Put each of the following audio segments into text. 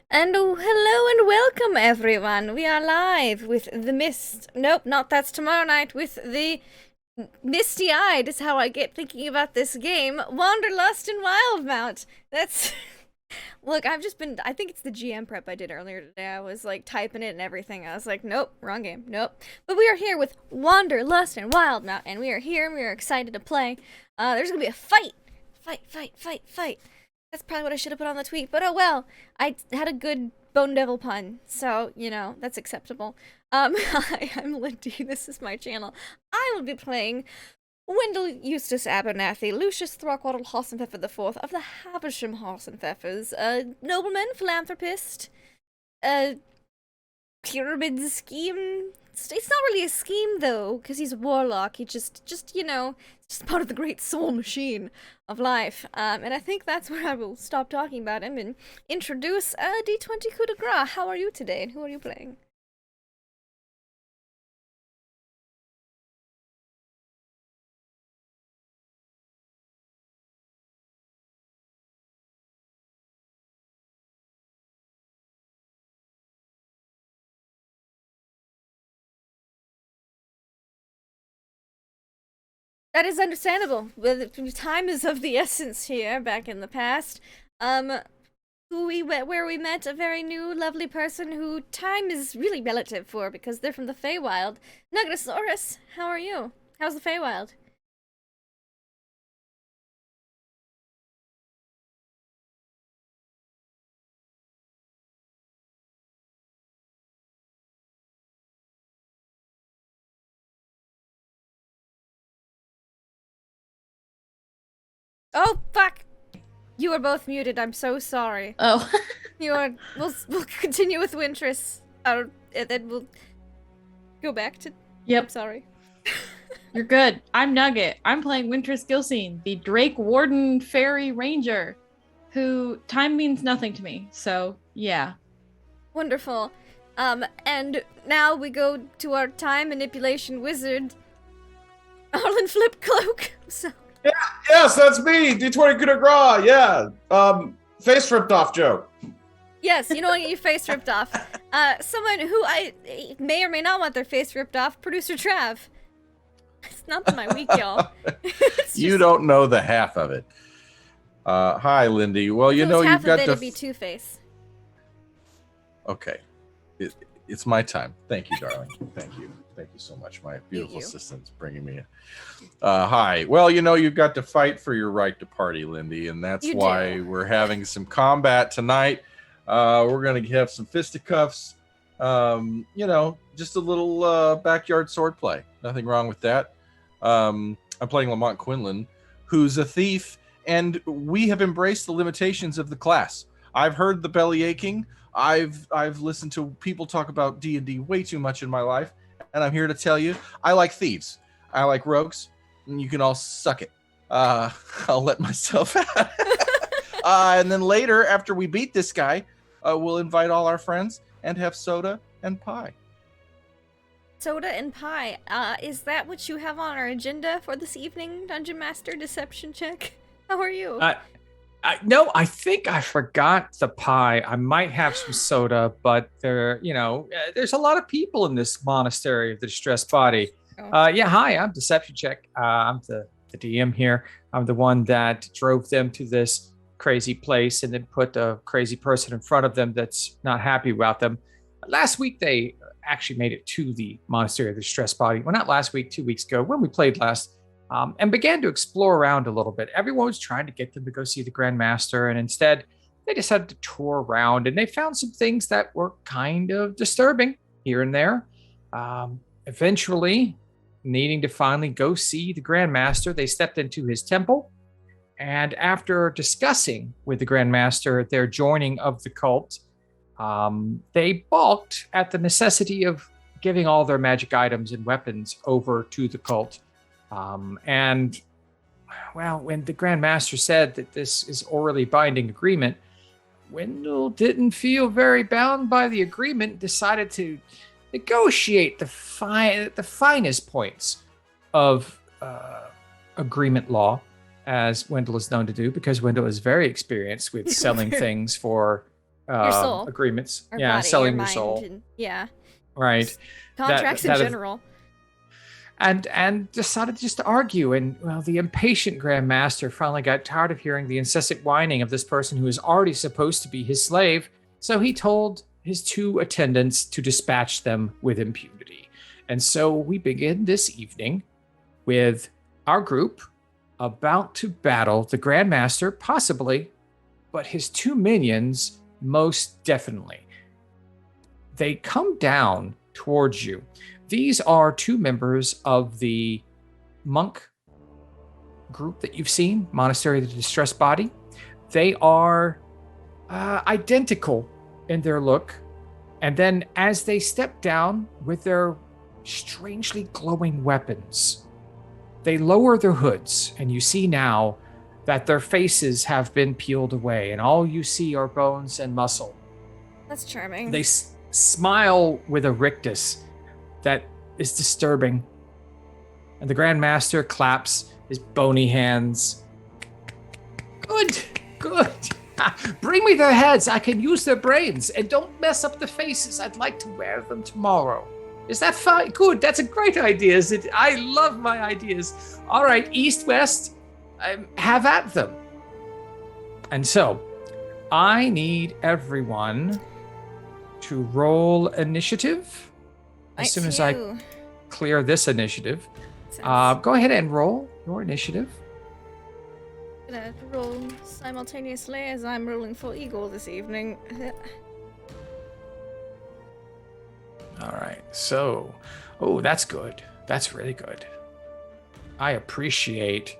And hello and welcome, everyone. We are live with the mist. Nope, not that's tomorrow night. With the misty-eyed is how I get thinking about this game. Wanderlust and Wildemount. That's look. I think it's the GM prep I did earlier today. I was like typing it and everything. I was like, nope, wrong game. Nope. But we are here with Wanderlust and Wildemount, and we are here. And we are excited to play. There's gonna be a fight. Fight. That's probably what I should have put on the tweet, but oh well. I had a good Bone Devil pun, so, that's acceptable. Hi, I'm Lindy, this is my channel. I will be playing Wendell Eustace Abernathy, Lucius Throckwaddle Hossenpfeffer IV of the Havisham Hossenpfeffers, a nobleman, philanthropist, a pyramid scheme. It's not really a scheme, though, because he's a warlock. He just part of the great soul machine of life. And I think that's where I will stop talking about him and introduce D20 coup de grace. How are you today, and who are you playing? That is understandable. Time is of the essence here, back in the past. Where we met a very new, lovely person who time is really relative for because they're from the Feywild. Nugatosaurus, how are you? How's the Feywild? Oh, fuck! You are both muted, I'm so sorry. Oh. We'll continue with Wintress, and then we'll go back to... Yep. I'm sorry. You're good. I'm Nugget. I'm playing Wintress Gilsine, the Drake Warden Fairy Ranger, who time means nothing to me, so yeah. Wonderful. And now we go to our time manipulation wizard, Arlen Flipcloak. So... Yeah, yes, that's me. D20 coup de grace. Yeah. Face ripped off joke. Yes, you don't want to get your face ripped off. Someone who I may or may not want their face ripped off, producer Trav. It's not my week, y'all. You don't know the half of it. Hi, Lindy. Well, you know you've got to. It'd be Two-Face. Okay, it's my time. Thank you, darling. Thank you so much. My beautiful assistant's bringing me in. Hi. Well, you know you've got to fight for your right to party, Lindy, and that's why we're having some combat tonight. We're going to have some fisticuffs. Just a little backyard swordplay. Nothing wrong with that. I'm playing Lamont Quinlan, who's a thief, and we have embraced the limitations of the class. I've heard the belly aching. I've listened to people talk about D&D way too much in my life, and I'm here to tell you, I like thieves. I like rogues, and you can all suck it. I'll let myself out. And then later, after we beat this guy, we'll invite all our friends and have soda and pie. Soda and pie. Is that what you have on our agenda for this evening, Dungeon Master Deception Check? How are you? No, I think I forgot the pie. I might have some soda, but there's a lot of people in this monastery of the distressed body. Hi, I'm Deception Check. I'm the DM here. I'm the one that drove them to this crazy place and then put a crazy person in front of them that's not happy about them. Last week, they actually made it to the monastery of the distressed body. Well, not last week, 2 weeks ago, when we played last. And began to explore around a little bit. Everyone was trying to get them to go see the Grand Master, and instead they decided to tour around, and they found some things that were kind of disturbing here and there. Eventually, needing to finally go see the Grand Master, they stepped into his temple, and after discussing with the Grand Master their joining of the cult, they balked at the necessity of giving all their magic items and weapons over to the cult. When the Grand Master said that this is orally binding agreement, Wendell didn't feel very bound by the agreement, decided to negotiate the finest points of agreement law, as Wendell is known to do, because Wendell is very experienced with selling things for Your soul. agreements. Or Yeah, body, selling your your soul. mind, yeah. Right. Contracts That- in that- general. And decided just to argue. And well, the impatient Grand Master finally got tired of hearing the incessant whining of this person who is already supposed to be his slave. So he told his 2 attendants to dispatch them with impunity. And so we begin this evening with our group about to battle the Grand Master, possibly, but his 2 minions, most definitely. They come down towards you. These are 2 members of the monk group that you've seen, Monastery of the Distressed Body. They are identical in their look. And then as they step down with their strangely glowing weapons, they lower their hoods, and you see now that their faces have been peeled away, and all you see are bones and muscle. That's charming. They smile with a rictus that is disturbing. And the Grand Master claps his bony hands. Good, good. Bring me their heads. I can use their brains. And don't mess up the faces. I'd like to wear them tomorrow. Is that fine? Good. That's a great idea. I love my ideas. All right, east, west, have at them. And so, I need everyone to roll initiative as soon as I clear this initiative. Go ahead and roll your initiative. I'm gonna roll simultaneously as I'm rolling for Eagle this evening. All right. So, that's good. That's really good. I appreciate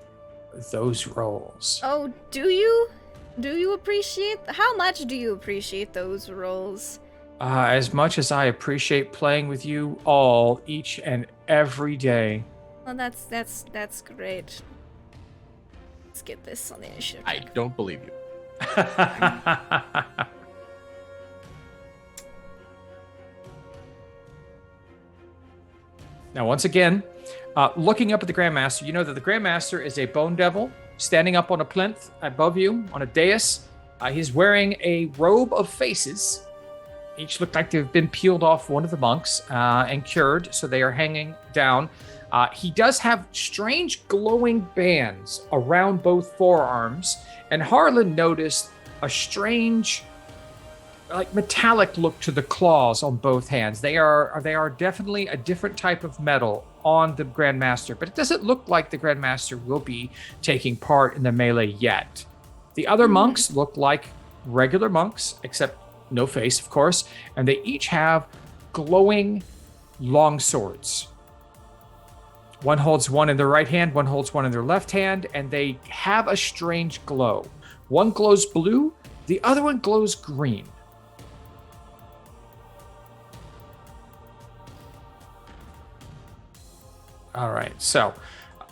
those rolls. Oh, do you? Do you appreciate? How much do you appreciate those rolls? As much as I appreciate playing with you all each and every day. Well, that's great. Let's get this on the initiative. I don't believe you. Now, once again, looking up at the Grandmaster, you know that the Grandmaster is a bone devil standing up on a plinth above you on a dais. He's wearing a robe of faces. Each look like they've been peeled off one of the monks and cured, so they are hanging down. He does have strange glowing bands around both forearms, and Harlan noticed a strange, like metallic look to the claws on both hands. They are definitely a different type of metal on the Grandmaster, but it doesn't look like the Grandmaster will be taking part in the melee yet. The other monks look like regular monks, except no face, of course, and they each have glowing long swords. One holds one in their right hand, one holds one in their left hand, and they have a strange glow. One glows blue, the other one glows green. All right, so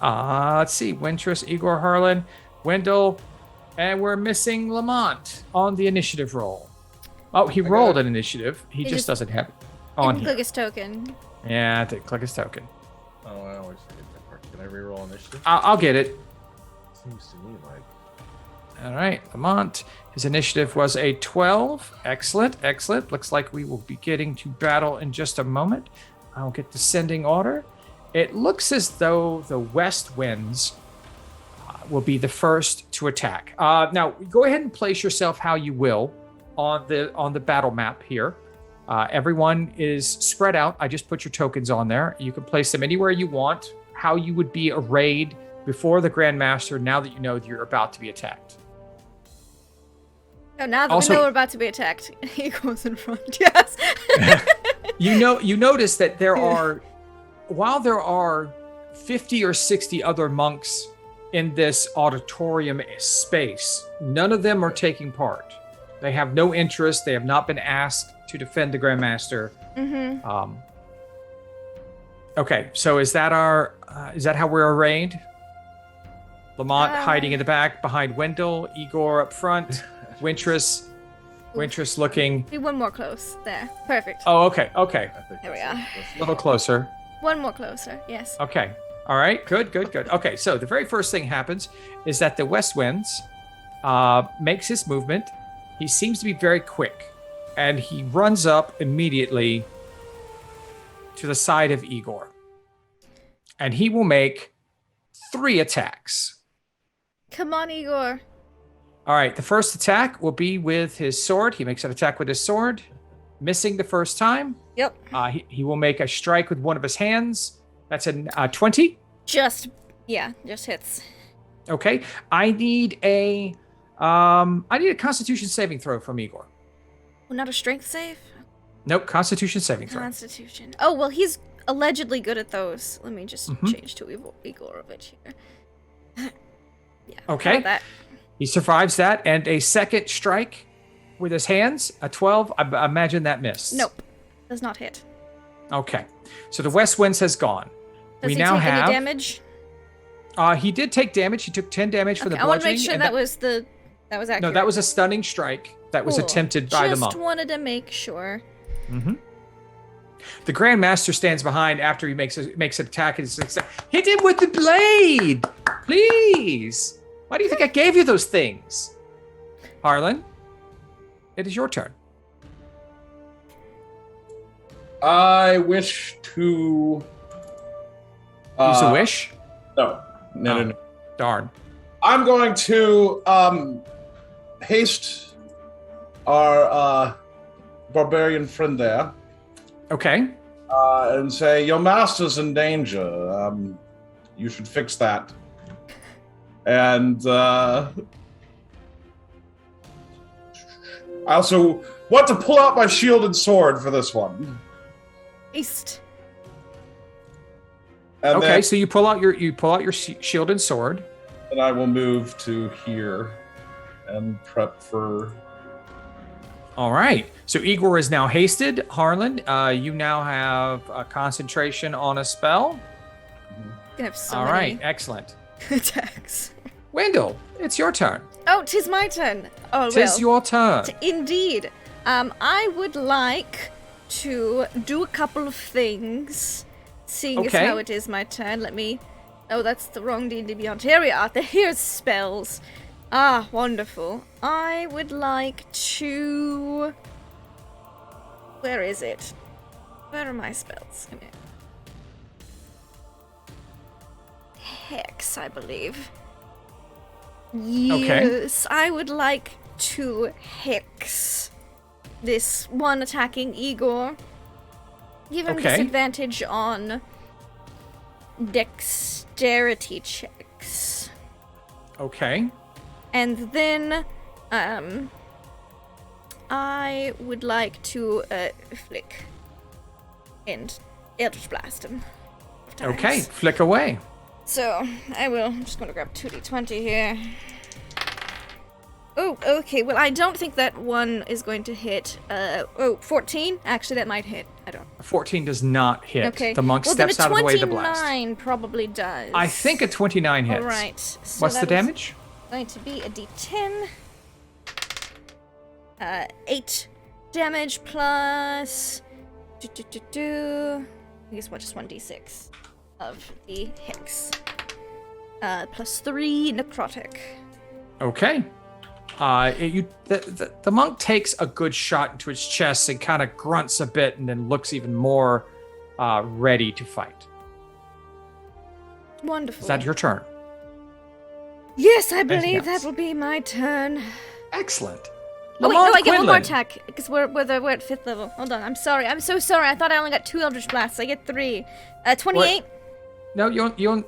let's see. Wintress, Igor, Harlan, Wendell, and we're missing Lamont on the initiative roll. Oh, he rolled an initiative. He just doesn't have it on here. Click his token. Yeah, click his token. Oh, I always forget that part. Can I reroll initiative? I'll get it. Seems to me like. All right, Lamont. His initiative was a 12. Excellent, excellent. Looks like we will be getting to battle in just a moment. I'll get descending order. It looks as though the west winds will be the first to attack. Now, go ahead and place yourself how you will on the battle map here. Everyone is spread out. I just put your tokens on there. You can place them anywhere you want, how you would be arrayed before the Grandmaster now that you know that you're about to be attacked. Oh, now that we know we're about to be attacked, he goes in front. Yes. You notice that while there are 50 or 60 other monks in this auditorium space, none of them are taking part. They have no interest. They have not been asked to defend the Grandmaster. Mm-hmm. Okay, so is that how we're arrayed? Lamont hiding in the back behind Wendell, Igor up front, Wintress looking. Be one more close. There. Perfect. Oh, okay. There we are. A little closer. One more closer. Yes. Okay. All right. Good. Okay, so the very first thing happens is that the West Winds makes his movement. He seems to be very quick, and he runs up immediately to the side of Igor. And he will make 3 attacks. Come on, Igor. All right, the first attack will be with his sword. He makes an attack with his sword, missing the first time. Yep. He will make a strike with one of his hands. That's a 20. Just hits. Okay. I need a Constitution saving throw from Igor. Well, not a strength save? Nope, Constitution saving throw. Constitution. Oh, well, he's allegedly good at those. Let me just change to Igorovich here. Yeah. Okay. That. He survives that, and a second strike with his hands, a 12. I imagine that missed. Nope. Does not hit. Okay. So the West Winds has gone. Does we he now take have any damage? He did take damage. He took 10 damage for the I want to bludgeoning. make sure that was accurate. No, that was a stunning strike that was Cool. attempted by the monk. Just wanted to make sure. Mm-hmm. The Grand Master stands behind after he makes an attack. And says, hit him with the blade, please. Why do you think I gave you those things? Harlan, it is your turn. I wish to. Use a wish? No. Darn. I'm going to haste our barbarian friend there. Okay. And say, your master's in danger. You should fix that. And I also want to pull out my shielded sword for this one. East. And Okay, then, so you pull out your shield and sword. and I will move to here and prep for. All right. So Igor is now hasted. Harlan, you now have a concentration on a spell. Gonna have so All many right, excellent. attacks. Wendell, it's your turn. Oh, 'tis my turn. Oh, Tis your turn. Indeed. I would like to do a couple of things, seeing as Okay. how it is my turn. Let me... Oh, that's the wrong D&D Beyond. Here we are. Here's spells. Ah, wonderful. I would like to... Where is it? Where are my spells? Come here. Hex, I believe. Yes, I would like to hex this one attacking Igor. Give him disadvantage on dexterity checks. Okay. And then, I would like to flick and Eldritch Blast him. Okay, flick away. So, I'm just gonna grab 2d20 here. Oh, okay, well, I don't think that one is going to hit. 14? Actually, that might hit. I don't. 14 does not hit. Okay. The monk steps out of the way of the blast. 29 probably does. I think a 29 hits. Alright. So What's the that is damage? going to be a d10. 8 damage plus... I guess what, just 1d6 of the hex. Plus 3 necrotic. Okay. The monk takes a good shot into his chest and kind of grunts a bit and then looks even more ready to fight. Wonderful. Is that your turn? Yes, I Anything believe that else? will be my turn. Excellent. Oh wait, no, I get one more Quinlan. attack because we're at 5th level. Hold on, I'm sorry. I'm so sorry. I thought I only got 2 Eldritch Blasts. I get 3. 28. No, you don't.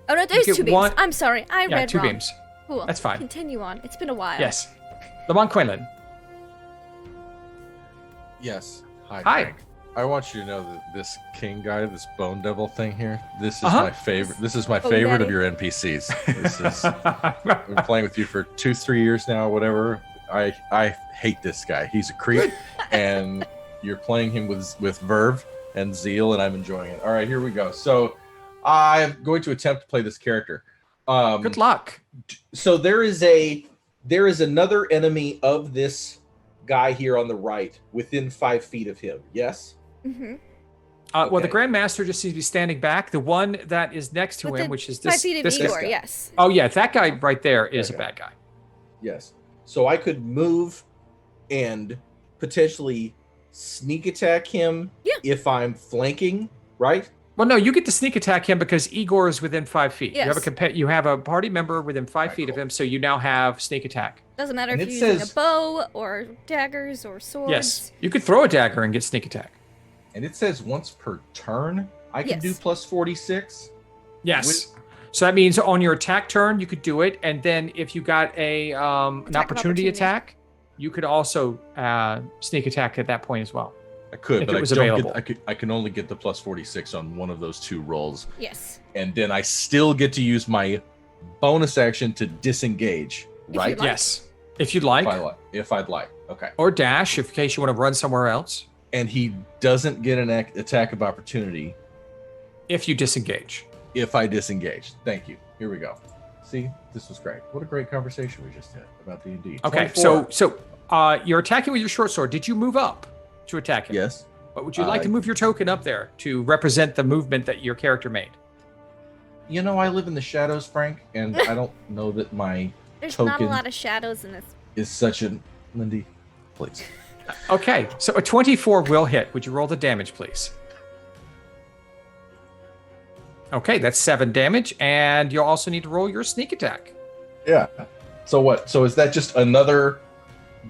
Oh no, there's get 2 beams. one- I'm sorry. I Yeah, read 2 wrong. beams. Cool. That's fine. Continue on. It's been a while. Yes. Lamont Quinlan. Yes. Hi. Hi. Frank. I want you to know that this king guy, this bone devil thing here, this is Uh-huh. my favorite. This is my Oh, favorite of daddy. your NPCs. This is. I've been playing with you for 2-3 years now, whatever. I hate this guy. He's a creep, and you're playing him with verve and zeal, and I'm enjoying it. All right, here we go. So I'm going to attempt to play this character. Good luck. So there is another enemy of this guy here on the right within 5 feet of him. Yes. Mm-hmm. Well, the Okay. Grand Master just seems to be standing back. The one that is next to him, which is 5 this. feet of this Igor, guy. yes. Oh yeah, that guy right there is a Okay. bad guy. Yes. So I could move and potentially sneak attack him if I'm flanking, right? Well, no, you get to sneak attack him because Igor is within 5 feet. Yes. You have a party member within 5 feet of him, so you now have sneak attack. Doesn't matter And if it you're using a says- bow or daggers or swords. Yes, you could throw a dagger and get sneak attack. And it says once per turn I can do Yes. plus 46. Yes. So that means on your attack turn, you could do it. And then if you got an opportunity attack, you could also sneak attack at that point as well. I could, If but it was I don't available. I can only get the plus 46 on one of those 2 rolls. Yes. And then I still get to use my bonus action to disengage, If right? you'd like. Yes. If you'd like. If I'd like. Okay. Or dash, in case you want to run somewhere else. And he doesn't get an attack of opportunity If you disengage. if I disengage. Thank you. Here we go. See, this was great. What a great conversation we just had about D&D. Okay, 24. so you're attacking with your short sword. Did you move up to attack him? Yes. But would you like to move your token up there to represent the movement that your character made? You know, I live in the shadows, Frank, and I don't know that my There's not a token lot of shadows in this. is such an... Lindy, please. Okay, so a 24 will hit. Would you roll the damage, please? Okay, that's 7 damage, and you'll also need to roll your sneak attack. Yeah. So what? So is that just another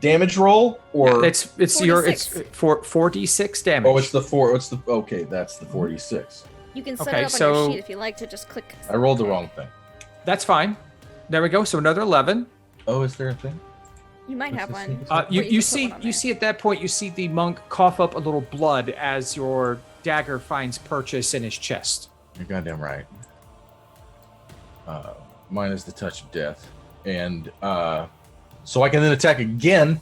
damage roll, or It's your 46. 4d6 damage. oh, it's the 4? It's the okay. That's the 46. You can set Okay, it up on so- your sheet if you like to just click. I rolled the wrong thing. That's fine. There we go. So another 11. Oh, is there a thing? You might have What's this one. thing? But You can put see one on there. at that point you see the monk cough up a little blood as your dagger finds purchase in his chest. You're goddamn right. Mine is the touch of death, and so I can then attack again,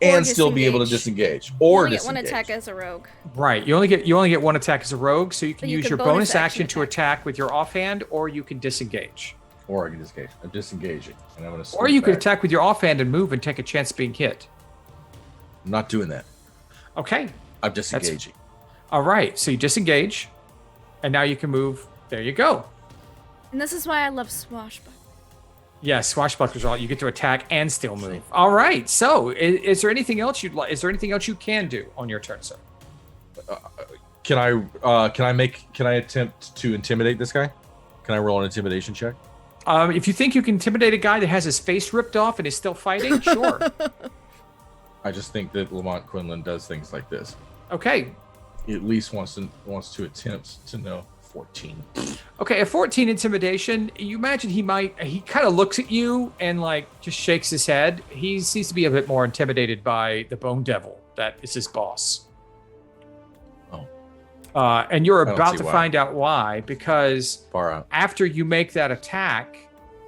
Or and still be able to disengage. disengage, You or only get one disengage. attack as a rogue. Right. You only get one attack as a rogue, so you can But you use can your bonus bonus action action to attack with your offhand, or you can disengage. Or I can disengage. I'm disengaging, and I'm going to. Or you could attack with your offhand and move and take a chance of being hit. I'm not doing that. Okay. I'm disengaging. All right. So you disengage, and now you can move. There you go. And this is why I love swashbuckling. Yes, swashbucklers are all you get to attack and still move. All right. So is there anything else you'd like? Is there anything else you can do on your turn, sir? Can I attempt to intimidate this guy? Can I roll an intimidation check? If you think you can intimidate a guy that has his face ripped off and is still fighting, sure. I just think that Lamont Quinlan does things like this. Okay. He at least wants to attempt to know 14. Okay, a 14 intimidation. You imagine he kind of looks at you and like just shakes his head. He seems to be a bit more intimidated by the Bone Devil that is his boss. Oh. And you're don't about see to why. find out why, because Far out. after you make that attack,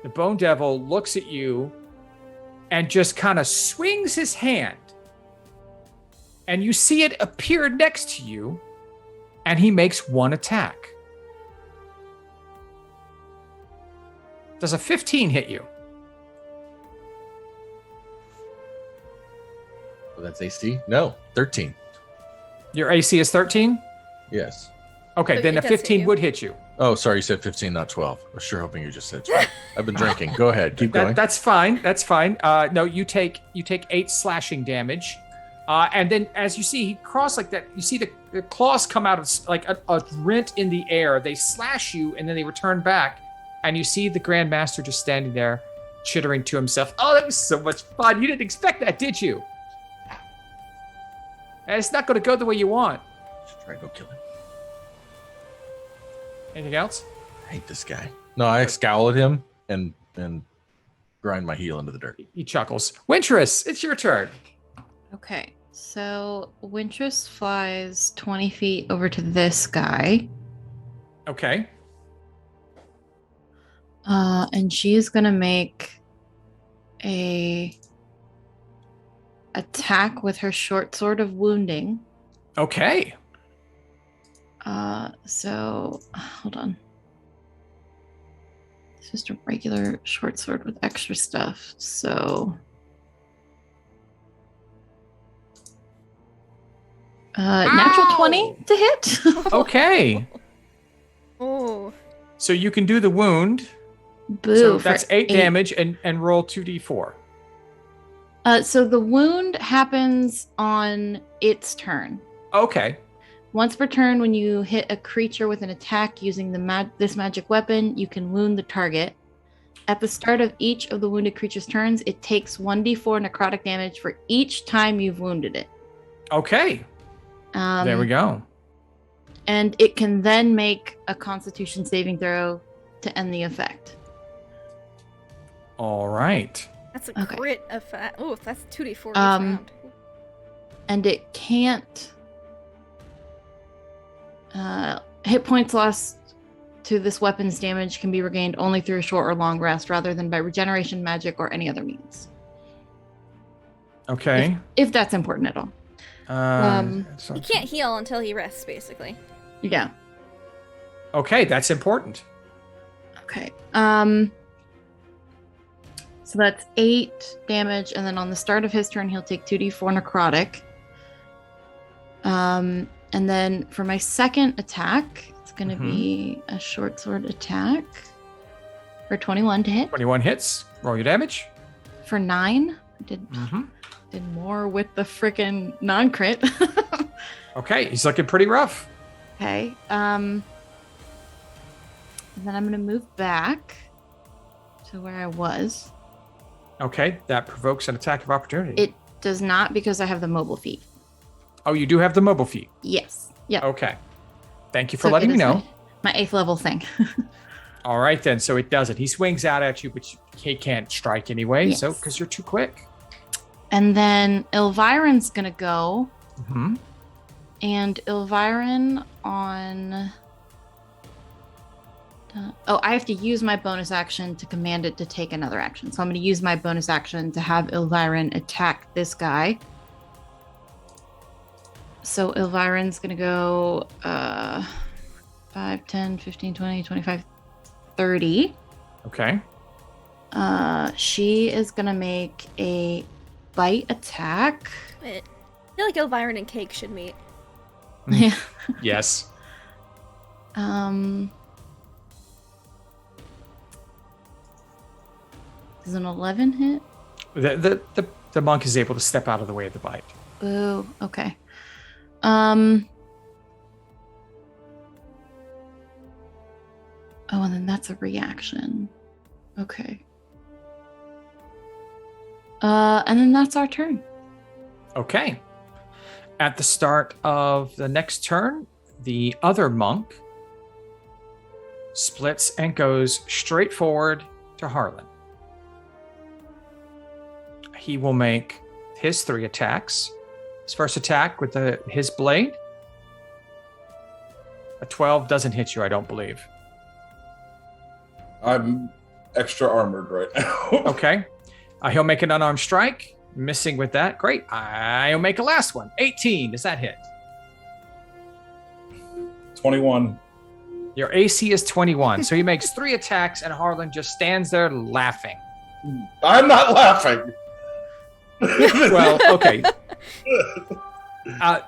the Bone Devil looks at you and just kind of swings his hand. And you see it appear next to you, and he makes one attack. Does a 15 hit you? Oh, that's AC? No, 13. Your AC is 13? Yes. Okay, But then it a does hit 15 you. would hit you. Oh, sorry, you said 15, not 12. I was sure hoping you just said 12. I've been drinking. Go ahead, keep going. That's fine. That's fine. No, you take 8 slashing damage. And then as you see, he cross like that. You see the claws come out of like a rent in the air. They slash you and then they return back. And you see the Grand Master just standing there, chittering to himself. Oh, that was so much fun. You didn't expect that, did you? And it's not going to go the way you want. Should try to go kill him. Anything else? I hate this guy. No, I scowl at him and grind my heel into the dirt. He chuckles. Wintress, it's your turn. Okay, so Wintress flies 20 feet over to this guy. Okay. And she's gonna make a attack with her short sword of wounding. Okay. So hold on. It's just a regular short sword with extra stuff. So natural 20 to hit. Okay. Oh. So you can do the wound. Boo. So for that's 8 damage and roll 2d4. So the wound happens on its turn. Okay. Once per turn, when you hit a creature with an attack using this magic weapon, you can wound the target. At the start of each of the wounded creature's turns, it takes 1d4 necrotic damage for each time you've wounded it. Okay. There we go. And it can then make a Constitution saving throw to end the effect. All right. That's a crit effect. Oh, that's 2d4 round. And it can't... hit points lost to this weapon's damage can be regained only through a short or long rest rather than by regeneration, magic, or any other means. Okay. If that's important at all. He can't heal until he rests, basically. Yeah. Okay, that's important. Okay. So that's 8 damage, and then on the start of his turn, he'll take 2d4 necrotic. And then for my second attack, it's going to be a short sword attack for 21 to hit. 21 hits. Roll your damage. For 9. I did more with the freaking non-crit. Okay, he's looking pretty rough. Okay. And then I'm going to move back to where I was. Okay, that provokes an attack of opportunity. It does not because I have the mobile feat. Oh, you do have the mobile feat? Yes. Yeah. Okay. Thank you for letting me know. My 8th level thing. All right, then. So it does it. He swings out at you, but he can't strike anyway, Yes. so because you're too quick. And then Elviron's going to go. Mm-hmm. And Elviron on... I have to use my bonus action to command it to take another action. So I'm going to use my bonus action to have Elviron attack this guy. So Elviron's going to go 5, 10, 15, 20, 25, 30. Okay. She is going to make a bite attack. I feel like Elviron and Cake should meet. Yeah. Yes. Does an 11 hit? The monk is able to step out of the way of the bite. Ooh, okay. Oh, and then that's a reaction. Okay. And then that's our turn. Okay. At the start of the next turn, the other monk splits and goes straight forward to Harlan. He will make his 3 attacks. His first attack with his blade. A 12 doesn't hit you, I don't believe. I'm extra armored right now. Okay. He'll make an unarmed strike. Missing with that. Great. I'll make a last one. 18. Does that hit? 21. Your AC is 21. So he makes 3 attacks and Harlan just stands there laughing. I'm not laughing. Well, okay.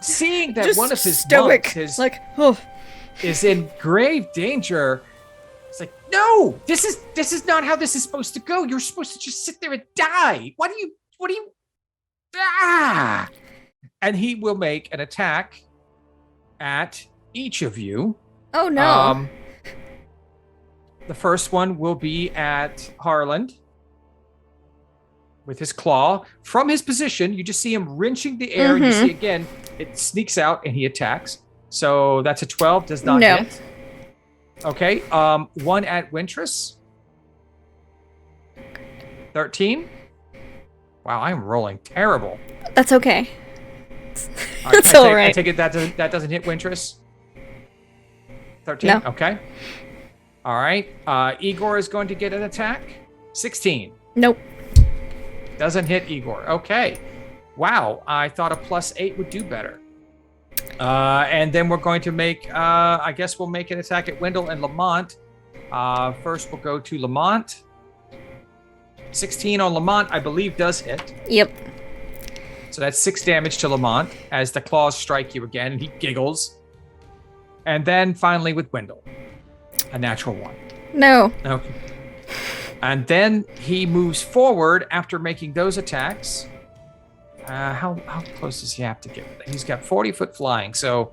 Seeing that Just one of his stoic, monks is in grave danger, it's like, no, this is not how this is supposed to go. You're supposed to just sit there and die. What do you and he will make an attack at each of you. Oh no. The first one will be at Harlan with his claw. From his position, you just see him wrenching the air, and you see again, it sneaks out and he attacks. So that's a 12, does not hit. Okay, 1 at Wintress. 13. Wow, I'm rolling terrible. That's okay. That's all right. I take it that doesn't hit Wintress. 13. No. Okay. All right. Igor is going to get an attack. 16. Nope. Doesn't hit Igor. Okay. Wow. I thought a +8 would do better. And then we're going to make, I guess we'll make an attack at Wendell and Lamont. First, we'll go to Lamont. 16 on Lamont, I believe, does hit. Yep. So that's 6 damage to Lamont as the claws strike you again, and he giggles. And then finally with Wendell, a natural 1. No. Okay. And then he moves forward after making those attacks How close does he have to get with it? He's got 40-foot flying, so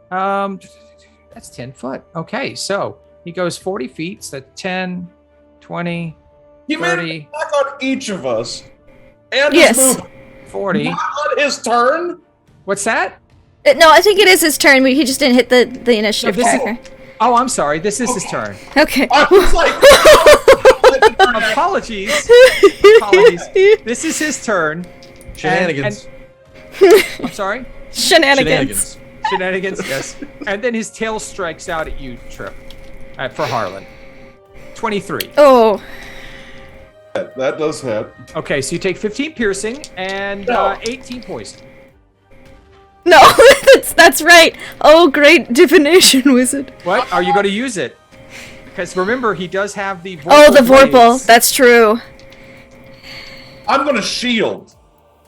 that's 10 foot. Okay, so he goes 40 feet, so 10, 20, He 30. made an attack on each of us. And Yes. his move. 40. Not on his turn. What's that? No, I think it is his turn, but he just didn't hit the initiative No, this is- tracker. Oh, I'm sorry. This is his turn. Okay. I was like, Apologies. This is his turn. Shenanigans. I'm sorry? Shenanigans. Shenanigans, yes. And then his tail strikes out at you, Trip. For Harlan. 23. Oh. that does hit. Okay, so you take 15 piercing and No. 18 poison. No, that's right. Oh, great divination wizard. What? Are you going to use it? Because remember, he does have the Vorpal Oh, the blades. Vorpal. That's true. I'm gonna shield.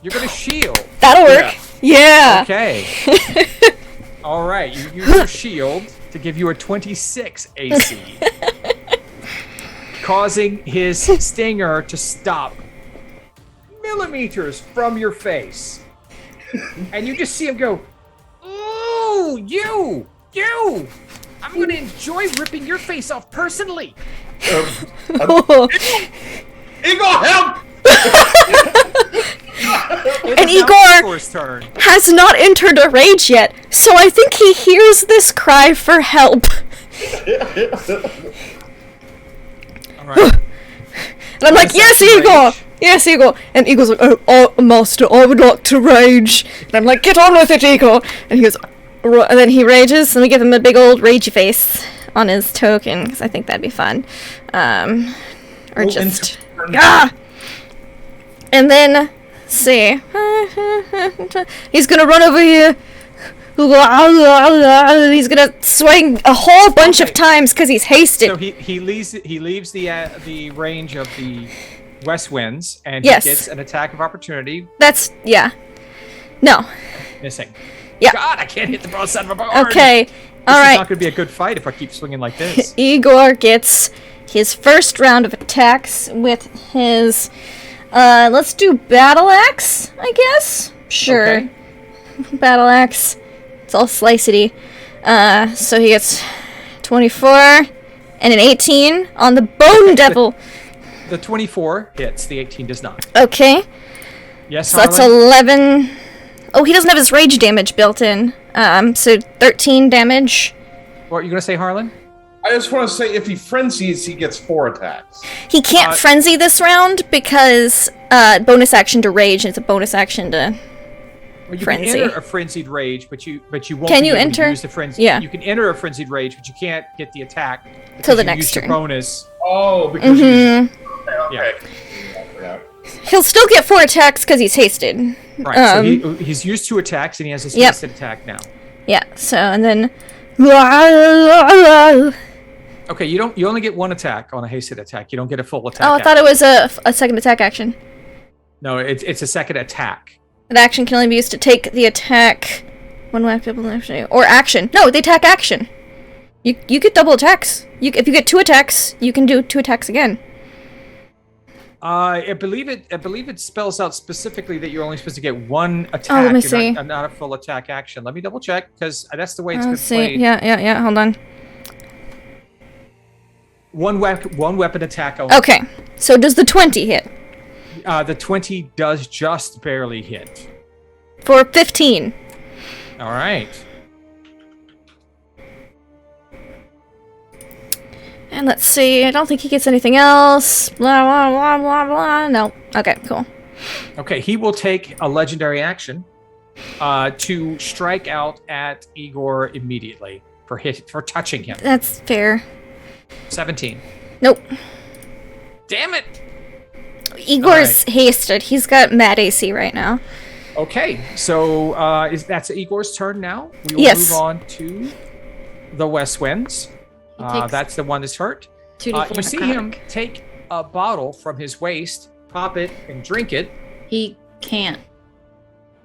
You're going to shield. That'll work. Yeah. Okay. All right, you use your shield to give you a 26 AC. Causing his stinger to stop millimeters from your face. And you just see him go, ooh, you! I'm gonna enjoy ripping your face off personally. Oh. Eagle, help! It And is now Igor- Igor's turn. Has not entered a rage yet, so I think he hears this cry for help. All right. And I'm like, Bonus yes, action Igor! rage. Yes, Igor! And Igor's like, oh, master, I would like to rage. And I'm like, get on with it, Igor! And he goes, and then he rages, and we give him a big old ragey face on his token, because I think that'd be fun. Or just... Ah! And then, see. He's gonna run over here. He's gonna swing a whole bunch of times because he's hasted. So he leaves the range of the west winds, and Yes. he gets an attack of opportunity. That's, yeah. No. Missing. Yeah. God, I can't hit the broad side of a board. Okay. This All is right. not going to be a good fight if I keep swinging like this. Igor gets his first round of attacks with his, let's do battle axe, I guess. Sure. Okay. Battle axe. It's all slicety. So he gets 24 and an 18 on the bone devil. The 24 hits. The 18 does not. Okay. Yes, So that's Harlan? 11. Oh, he doesn't have his rage damage built in. So 13 damage. What are you going to say, Harlan? I just want to say, if he frenzies, he gets 4 attacks. He can't frenzy this round because bonus action to rage, and it's a bonus action to... Well, you Frenzy. can enter a frenzied rage, but you won't Can be you able enter? to use the frenzy. Yeah. You can enter a frenzied rage, but you can't get the attack Till the because you next used your turn. bonus. Oh, because okay. Yeah. He'll still get 4 attacks because he's hasted. Right. So he's used 2 attacks, and he has his Yep. hasted attack now. Yeah, so, and then... Okay, you only get 1 attack on a hasted attack. You don't get a full attack. Oh, I thought it was a second attack action. No, it's a second attack. That action can only be used to take the attack when or action. No, the attack action. You get double attacks. If you get 2 attacks, you can do 2 attacks again. I believe it spells out specifically that you're only supposed to get 1 attack. Oh, let me and see. not a full attack action. Let me double check because that's the way it's been Let's see. played. Yeah. Hold on. One weapon attack only. Okay. So does the 20 hit? The 20 does just barely hit. For 15. All right. And let's see. I don't think he gets anything else. Blah, blah, blah, blah, blah. No. Okay, cool. Okay, he will take a legendary action to strike out at Igor immediately for touching him. That's fair. 17. Nope. Damn it! Igor's hasted. He's got mad AC right now. Okay, so that's Igor's turn now. We will Yes. move on to the West Winds. He takes That's the one that's hurt. 2d4 You see him necrotic. take a bottle from his waist, pop it, and drink it. He can't.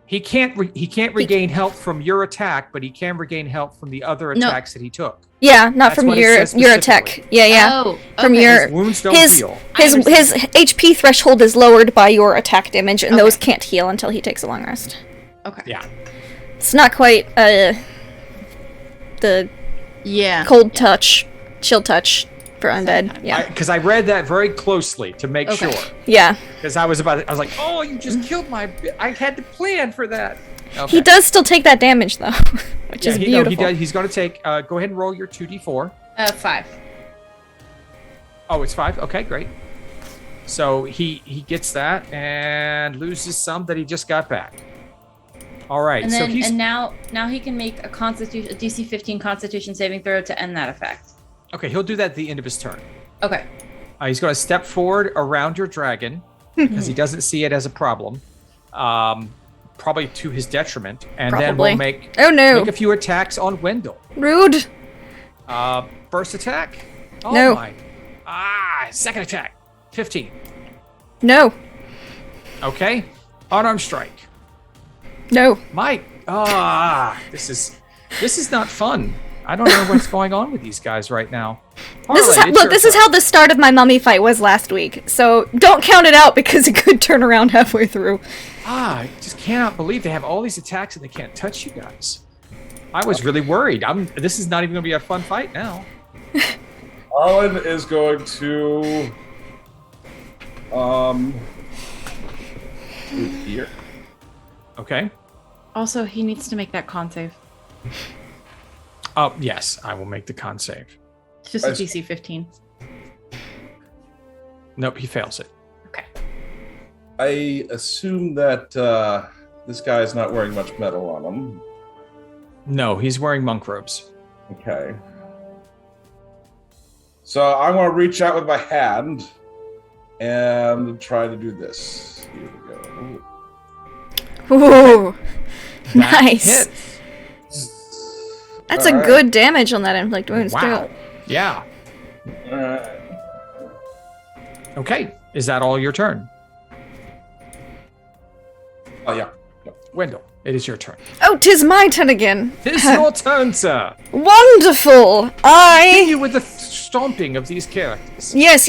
He can't regain health from your attack, but he can regain health from the other attacks that he took. Yeah, not That's from what it your says attack. specifically. Yeah. Oh, From okay. your His wounds don't his heal. his HP threshold is lowered by your attack damage, and Okay. those can't heal until he takes a long rest. Okay. Yeah. It's not quite the cold touch, chill touch for undead. Yeah. Because I read that very closely to make sure. Yeah. Because I was like, oh, you just killed my. I had to plan for that. Okay. He does still take that damage though, which is beautiful. He does. He's going to take. Go ahead and roll your 2d4. 5. Oh, it's 5. Okay, great. So he gets that and loses some that he just got back. All right. And so then he's now he can make a DC 15 Constitution saving throw to end that effect. okay. He'll do that at the end of his turn. Okay. He's going to step forward around your dragon because he doesn't see it as a problem. Probably to his detriment, and then we'll make make a few attacks on Wendell. Rude. First attack. Oh No. my. Second attack. 15. No. Okay. Unarmed strike. No. Mike. This is not fun. I don't know what's going on with these guys right now. This is how the start of my mummy fight was last week. So don't count it out because it could turn around halfway through. I just cannot believe they have all these attacks and they can't touch you guys. I was really worried. This is not even going to be a fun fight now. Arlen is going to here. Okay. Also, he needs to make that con save. Oh, yes, I will make the con save. It's just a DC 15. Nope, he fails it. Okay. I assume that this guy is not wearing much metal on him. No, he's wearing monk robes. Okay. So I want to reach out with my hand and try to do this. Here we go. Ooh. That Nice. hits. That's a good damage on that inflict wounds Wow. too. Yeah. Alright. Okay. Is that all your turn? Oh, yeah. Wendell, it is your turn. Oh, 'tis my turn again. It's your turn, sir. Wonderful. Continue with the stomping of these characters. Yes.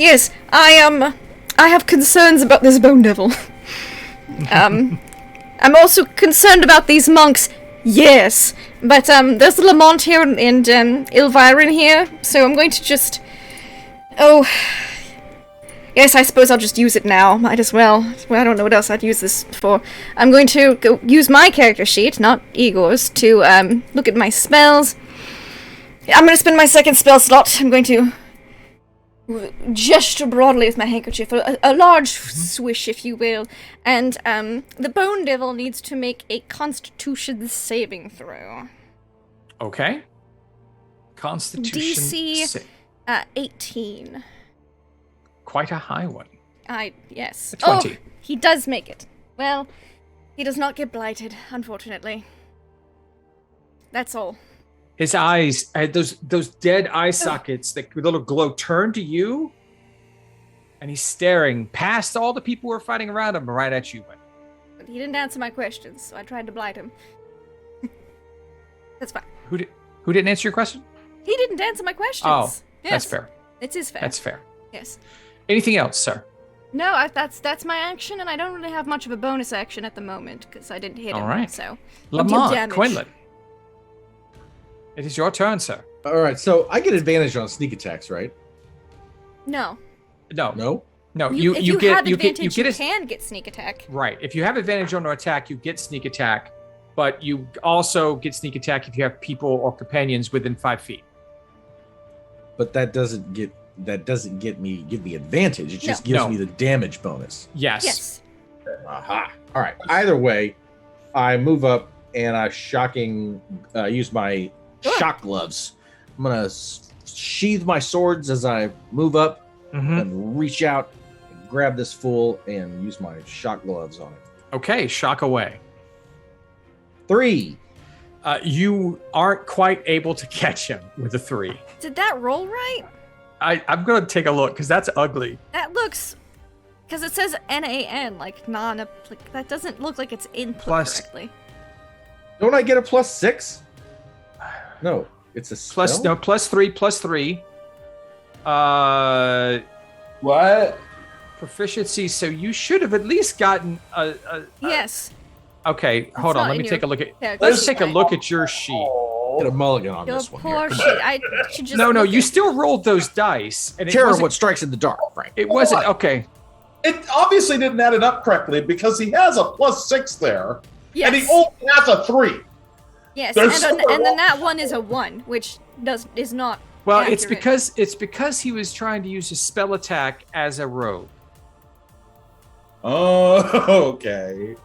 I have concerns about this bone devil. I'm also concerned about these monks. Yes, but there's Lamont here and Ilvyrin here, so I'm going to just. Oh, yes, I suppose I'll just use it now. Might as well. I don't know what else I'd use this for. I'm going to go use my character sheet, not Igor's, to look at my spells. I'm going to spend my second spell slot. I'm going to gesture broadly with my handkerchief, a large swish, if you will, and the bone devil needs to make a Constitution saving throw. Okay. Constitution. DC 18. Quite a high one. Yes. A 20. Oh, he does make it. Well, he does not get blighted, unfortunately. That's all. His eyes, those dead eye sockets, that little glow, turn to you, and he's staring past all the people who are fighting around him, right at you. But he didn't answer my questions, so I tried to blight him. That's fine. Who didn't answer your question? He didn't answer my questions. Oh, yes. that's fair. It is fair. That's fair. Yes. Anything else, sir? No, that's my action, and I don't really have much of a bonus action at the moment because I didn't hit him. All right. So Lamont, damage. Quinlan. It is your turn, sir. All right, so I get advantage on sneak attacks, right? No. No, If you you get have you advantage, get you a, can get sneak attack. right. If you have advantage on an attack, you get sneak attack, but you also get sneak attack if you have people or companions within 5 feet. But that doesn't give me advantage. It just gives me the damage bonus. Yes. Aha. All right. Either way, I move up and I use my shock gloves. I'm gonna sheathe my swords as I move up and reach out and grab this fool and use my shock gloves on it. Okay, shock away. 3. You aren't quite able to catch him with a 3. Did that roll right? I'm going to take a look because that's ugly. That looks Because it says NaN, like like that doesn't look like it's input Plus- correctly. Don't I get a +6? No, it's a spell? +3. What? Proficiency. So you should have at least gotten a Yes. Okay, hold on. not Let in me your- take a look at. Yeah, Let's this take a is look at your sheet. Get a mulligan on Your this one. poor Here. shit. I should just. No, look you at- still rolled those dice, and it Terror wasn't. what strikes in the dark, Frank. It wasn't okay. It obviously didn't add it up correctly because he has a +6 there, Yes. and he only has a 3. Yes, There's and something then wrong. that one is a 1, which is not. Well, accurate. it's because he was trying to use his spell attack as a rogue. Oh, okay.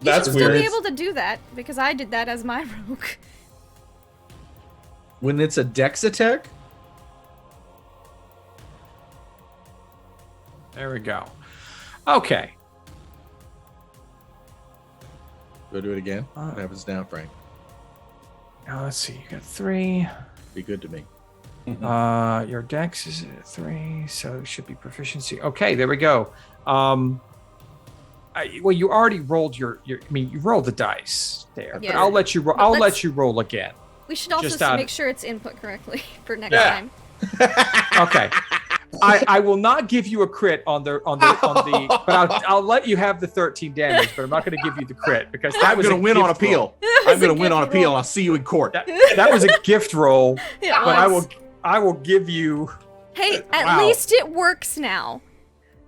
That's you should still weird. be able to do that because I did that as my rogue. When it's a dex attack? There we go. Okay. Go do it again. What happens now, Frank? Now let's see. You got 3. Be good to me. Your dex is at 3, so it should be proficiency. Okay, there we go. Well, you already rolled you rolled the dice there, Yeah. but I'll let you. But I'll let's- let you roll again. We should also Just out- make sure it's input correctly for next Yeah. time. Okay. I will not give you a crit on the but I'll let you have the 13 damage, but I'm not going to give you the crit because that I'm was going to win on gift roll. appeal. That I'm was a going to win on gift appeal, roll. and I'll see you in court. That was a gift roll, It but was. I will give you Hey, at Wow. least it works now.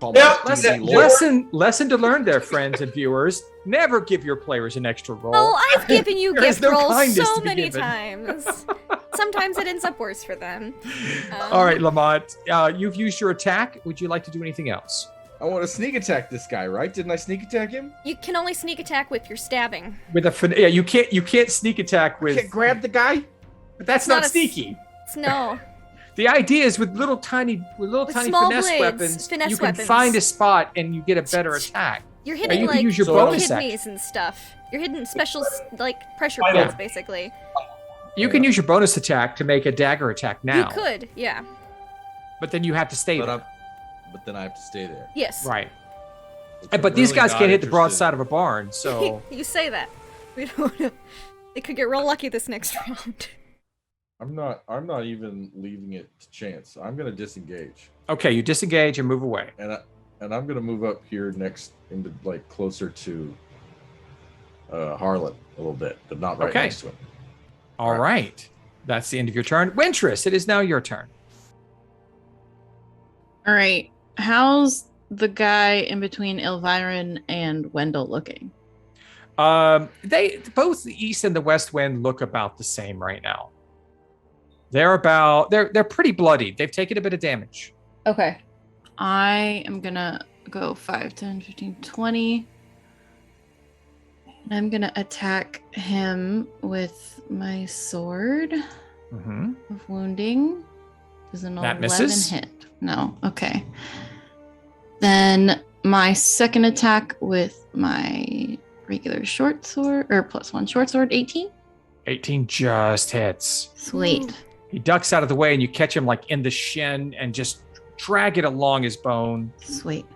Call Yeah, my yeah, D&D lawyer. lesson to learn there, friends and viewers. Never give your players an extra roll. Oh, I've given you There is gift no rolls kindness so to be many given. times. Sometimes it ends up worse for them. All right, Lamont, you've used your attack. Would you like to do anything else? I want to sneak attack this guy, right? Didn't I sneak attack him? You can only sneak attack with your stabbing. With a you can't sneak attack with. Can't grab the guy? But that's It's not not a- sneaky. No. The idea is with little tiny small finesse blades, weapons, finesse you can weapons. find a spot and you get a better attack. You're Or hitting you can like use your So- bonus kidneys action. and stuff. You're hitting special like pressure I know. points basically. You can use your bonus attack to make a dagger attack now. You could, yeah. But then you have to stay there. But then I have to stay there. Yes. Right. I'm But these really guys not can't hit the interested. broadside of a barn, so You say that. We don't know. They could get real lucky this next round. I'm not even leaving it to chance. I'm going to disengage. okay, you disengage and move away. And I'm going to move up here next into like closer to Harlan a little bit, but not right Okay. next to him. All right. That's the end of your turn. Wintress, it is now your turn. All right. How's the guy in between Elviran and Wendell looking? They both the east and the west wind look about the same right now. They're pretty bloodied. They've taken a bit of damage. Okay. I am going to go 5, 10, 15, 20. And I'm going to attack him with my sword Mm-hmm. of wounding. Does an That 11 misses. hit? No. Okay. Then my second attack with my regular short sword, or +1 short sword, 18. 18 just hits. Sweet. He ducks out of the way and you catch him like in the shin and just drag it along his bone. Sweet.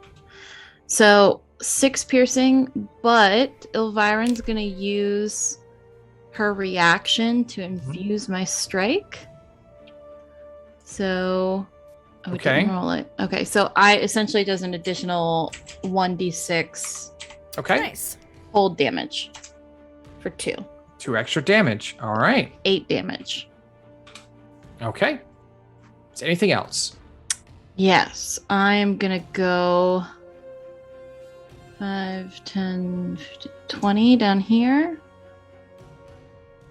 So 6 piercing, but Elviran's gonna use her reaction to infuse my strike. So we Okay. didn't roll it. Okay, so I essentially does an additional 1d6 Okay. Nice. cold damage for 2. 2 extra damage. All right. 8 damage. Okay. Is anything else? Yes, I'm gonna go 5, 10, 15, 20 down here.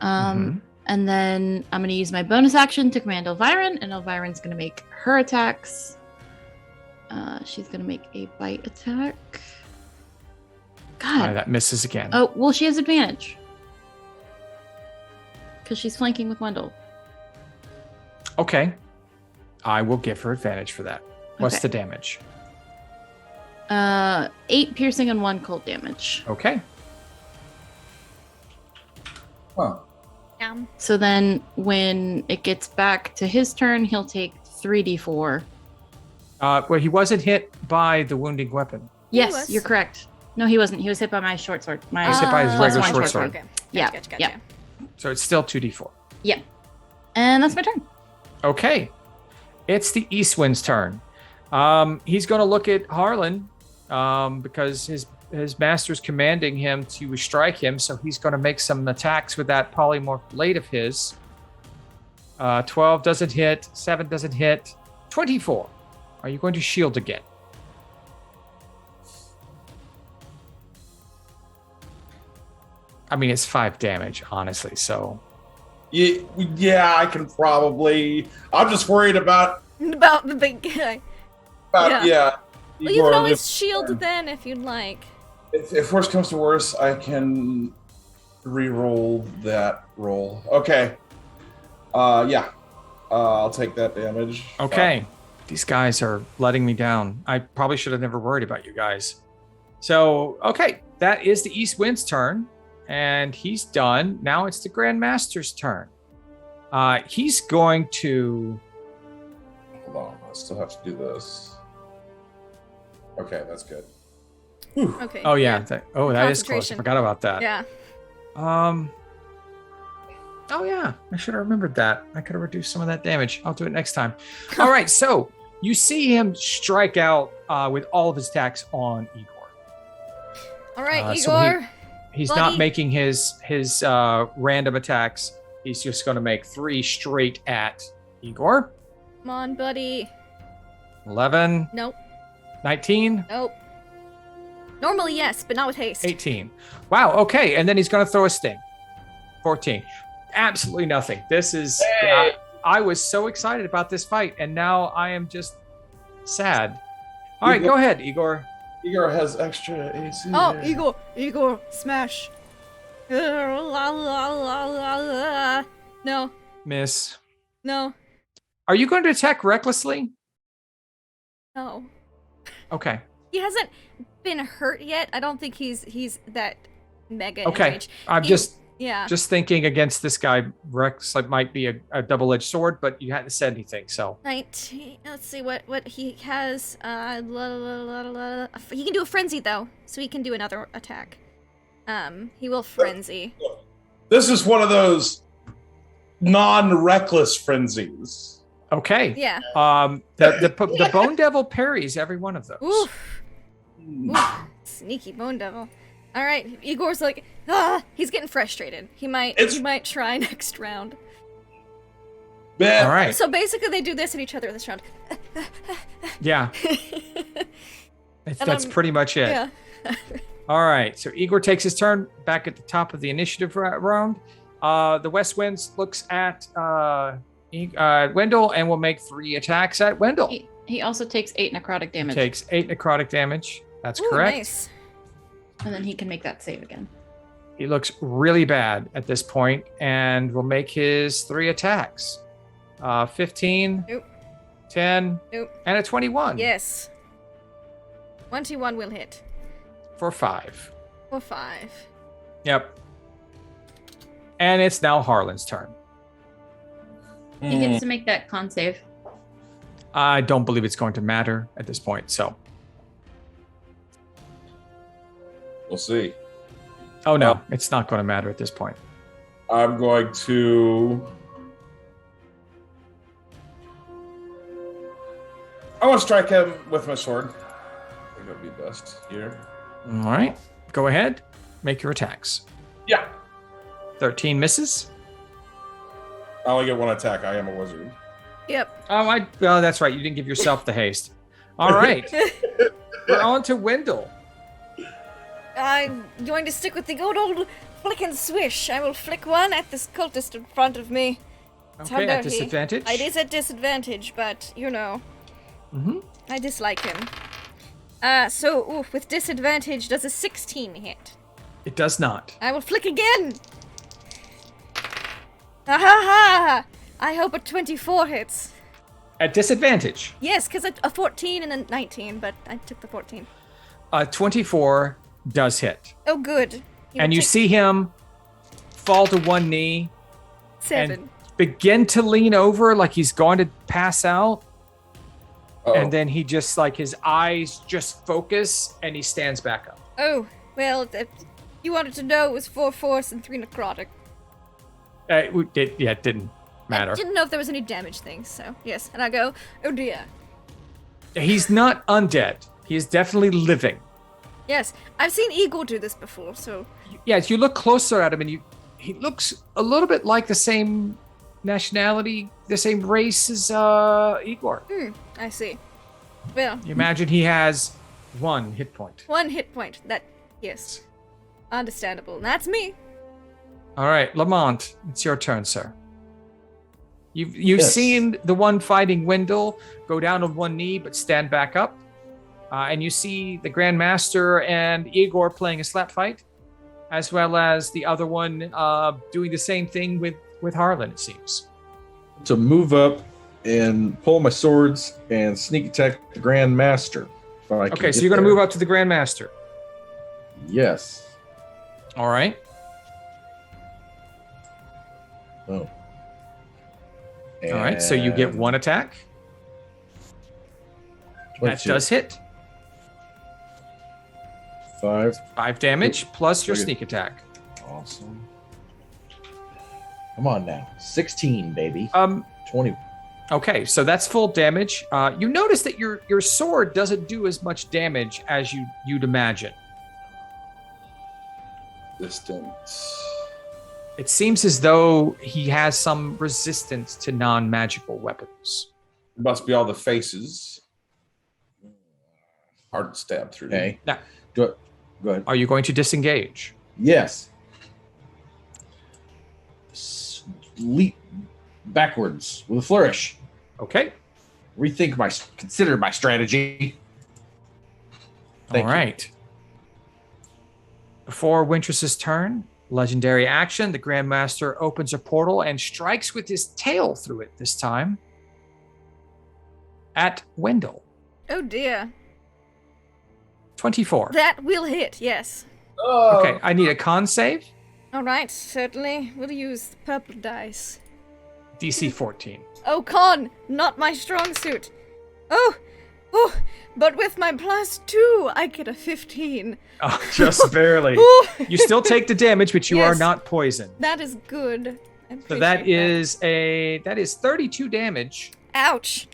Mhm. And then I'm going to use my bonus action to command Elviran, and Elviran's going to make her attacks. She's going to make a bite attack. God. That misses again. Oh, well, she has advantage. Because she's flanking with Wendell. Okay. I will give her advantage for that. What's Okay. the damage? 8 piercing and 1 cold damage. Okay. Huh. So then when it gets back to his turn, he'll take 3d4. Well, he wasn't hit by the wounding weapon. Yes, was. you're correct. No, he wasn't. He was hit by my short sword. He was hit by his plus regular one short sword. Okay. Yeah, Gotcha. yeah. So it's still 2d4. Yep. And that's my turn. Okay. It's the Eastwind's turn. He's going to look at Harlan because his master's commanding him to strike him. So he's going to make some attacks with that polymorph blade of his. 12 doesn't hit. 7 doesn't hit. 24. Are you going to shield again? I mean, it's 5 damage, honestly. So Yeah, I can probably. I'm just worried about the big guy. yeah. Well, you can always shield then if you'd like. If worse comes to worse, I can re-roll that roll. Okay. Yeah. I'll take that damage. Okay. These guys are letting me down. I probably should have never worried about you guys. So, okay. That is the East Wind's turn. And he's done. Now it's the Grand Master's turn. He's going to... Hold on. I still have to do this. Okay, that's good. Okay. Oh, yeah. That is close. I Concentration. forgot about that. Yeah. Oh, yeah. I should have remembered that. I could have reduced some of that damage. I'll do it next time. All right. So you see him strike out with all of his attacks on Igor. All right, so Igor. He's Buddy. not making his random attacks. He's just going to make 3 straight at Igor. Come on, buddy. 11, Nope. 19, Nope. Normally, yes, but not with haste. 18. Wow. Okay. And then he's going to throw a sting. 14. Absolutely nothing. This is... Hey. I was so excited about this fight, and now I am just sad. All right, go ahead, Igor. Igor has extra AC. Oh, there. Igor, smash. No, Miss. no, Are you going to attack recklessly? no. Okay. He hasn't been hurt yet. I don't think he's that mega Okay. enraged. I'm He- just Yeah. thinking against this guy. Rex might be a double-edged sword, but you hadn't said anything, so 19. Let's see what he has. He can do a frenzy though, so he can do another attack. He will frenzy. This is one of those non-reckless frenzies. okay. Yeah. The Bone Devil parries every one of those. Oof. Sneaky bone devil. All right, Igor's like, he's getting frustrated. He might try next round. Man, All right. So basically, they do this at each other this round. Yeah. That's pretty much it. Yeah. All right. So Igor takes his turn back at the top of the initiative round. The West Winds looks at Wendell and will make 3 attacks at Wendell. He also takes 8 necrotic damage. Takes 8 necrotic damage. That's Ooh, correct. Nice. And then he can make that save again. He looks really bad at this point and will make his 3 attacks. 15, Nope. 10, Nope. and a 21 Yes. 21 will hit. for 5. For 5. Yep. And it's now Harlan's turn. He gets to make that con save. I don't believe it's going to matter at this point, so. We'll see. Oh, no, it's not going to matter at this point. I'm going to. I want to strike him with my sword. I think that would be best here. All right. Go ahead. Make your attacks. Yeah. 13 misses. I only get 1 attack. I am a wizard. Yep. Oh, that's right. You didn't give yourself the haste. All right. We're on to Wendell. I'm going to stick with the good old flick and swish. I will flick 1 at this cultist in front of me. Okay, at Tal'Dorei. disadvantage. It is at disadvantage, but you know. Mm-hmm. I dislike him. So, with disadvantage, does a 16 hit? It does not. I will flick again! Ha ha ha! I hope a 24 hits. At disadvantage. Yes, because a 14 and a 19, but I took the 14. 24 does hit. Oh, good. And you see him fall to one knee 7. and begin to lean over like he's going to pass out. and then he just like his eyes just focus and he stands back up. Oh, well, you wanted to know it was 4 force and 3 necrotic. It didn't matter. I didn't know if there was any damage things, so yes. And I go, oh dear. He's not undead. He is definitely living. Yes, I've seen Eagle do this before, so... Yes, you look closer at him and he looks a little bit like the same nationality, the same race as Igor. I see. Well... You imagine he has 1 hit point. 1 hit point. Yes. Understandable. That's me. All right, Lamont, it's your turn, sir. You've seen the one fighting Wendell go down on 1 knee but stand back up. And you see the Grandmaster and Igor playing a slap fight, as well as the other one doing the same thing with Harlan, it seems. To move up and pull my swords and sneak attack the Grandmaster. Okay, so you're going to move up to the Grandmaster. Yes. All right. Oh. All right, so you get 1 attack. 22. That does hit. 5 damage plus your sneak attack. Awesome. Come on now. 16, baby. 20. Okay, so that's full damage. You notice that your sword doesn't do as much damage as you'd imagine. Distance. It seems as though he has some resistance to non-magical weapons. It must be all the faces. Hard to stab through. Okay. Now, Go ahead. are you going to disengage? Yes. Leap backwards with a flourish. Okay. Consider my strategy. Thank All right. Before Wintress's turn, legendary action, the Grandmaster opens a portal and strikes with his tail through it this time at Wendell. Oh dear. 24. That will hit, yes. Oh. Okay, I need a con save. Alright, certainly. We'll use the purple dice. DC 14. Oh, con! Not my strong suit. Oh! But with my +2, I get a 15. Oh, just barely. Ooh. You still take the damage, but you are Yes. not poisoned. That is good. I So that appreciate is 32 damage Ouch!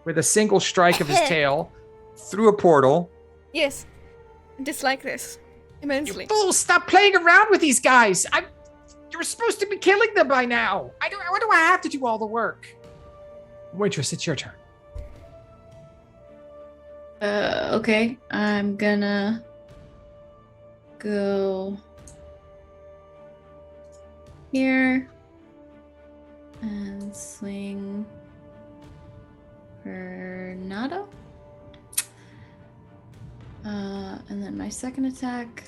with a single strike of his tail through a portal. Yes. I dislike this immensely. Fools, stop playing around with these guys. You were supposed to be killing them by now. Why do I have to do all the work? Waitress, it's your turn. Okay. I'm gonna go here and swing Tornado. And then my second attack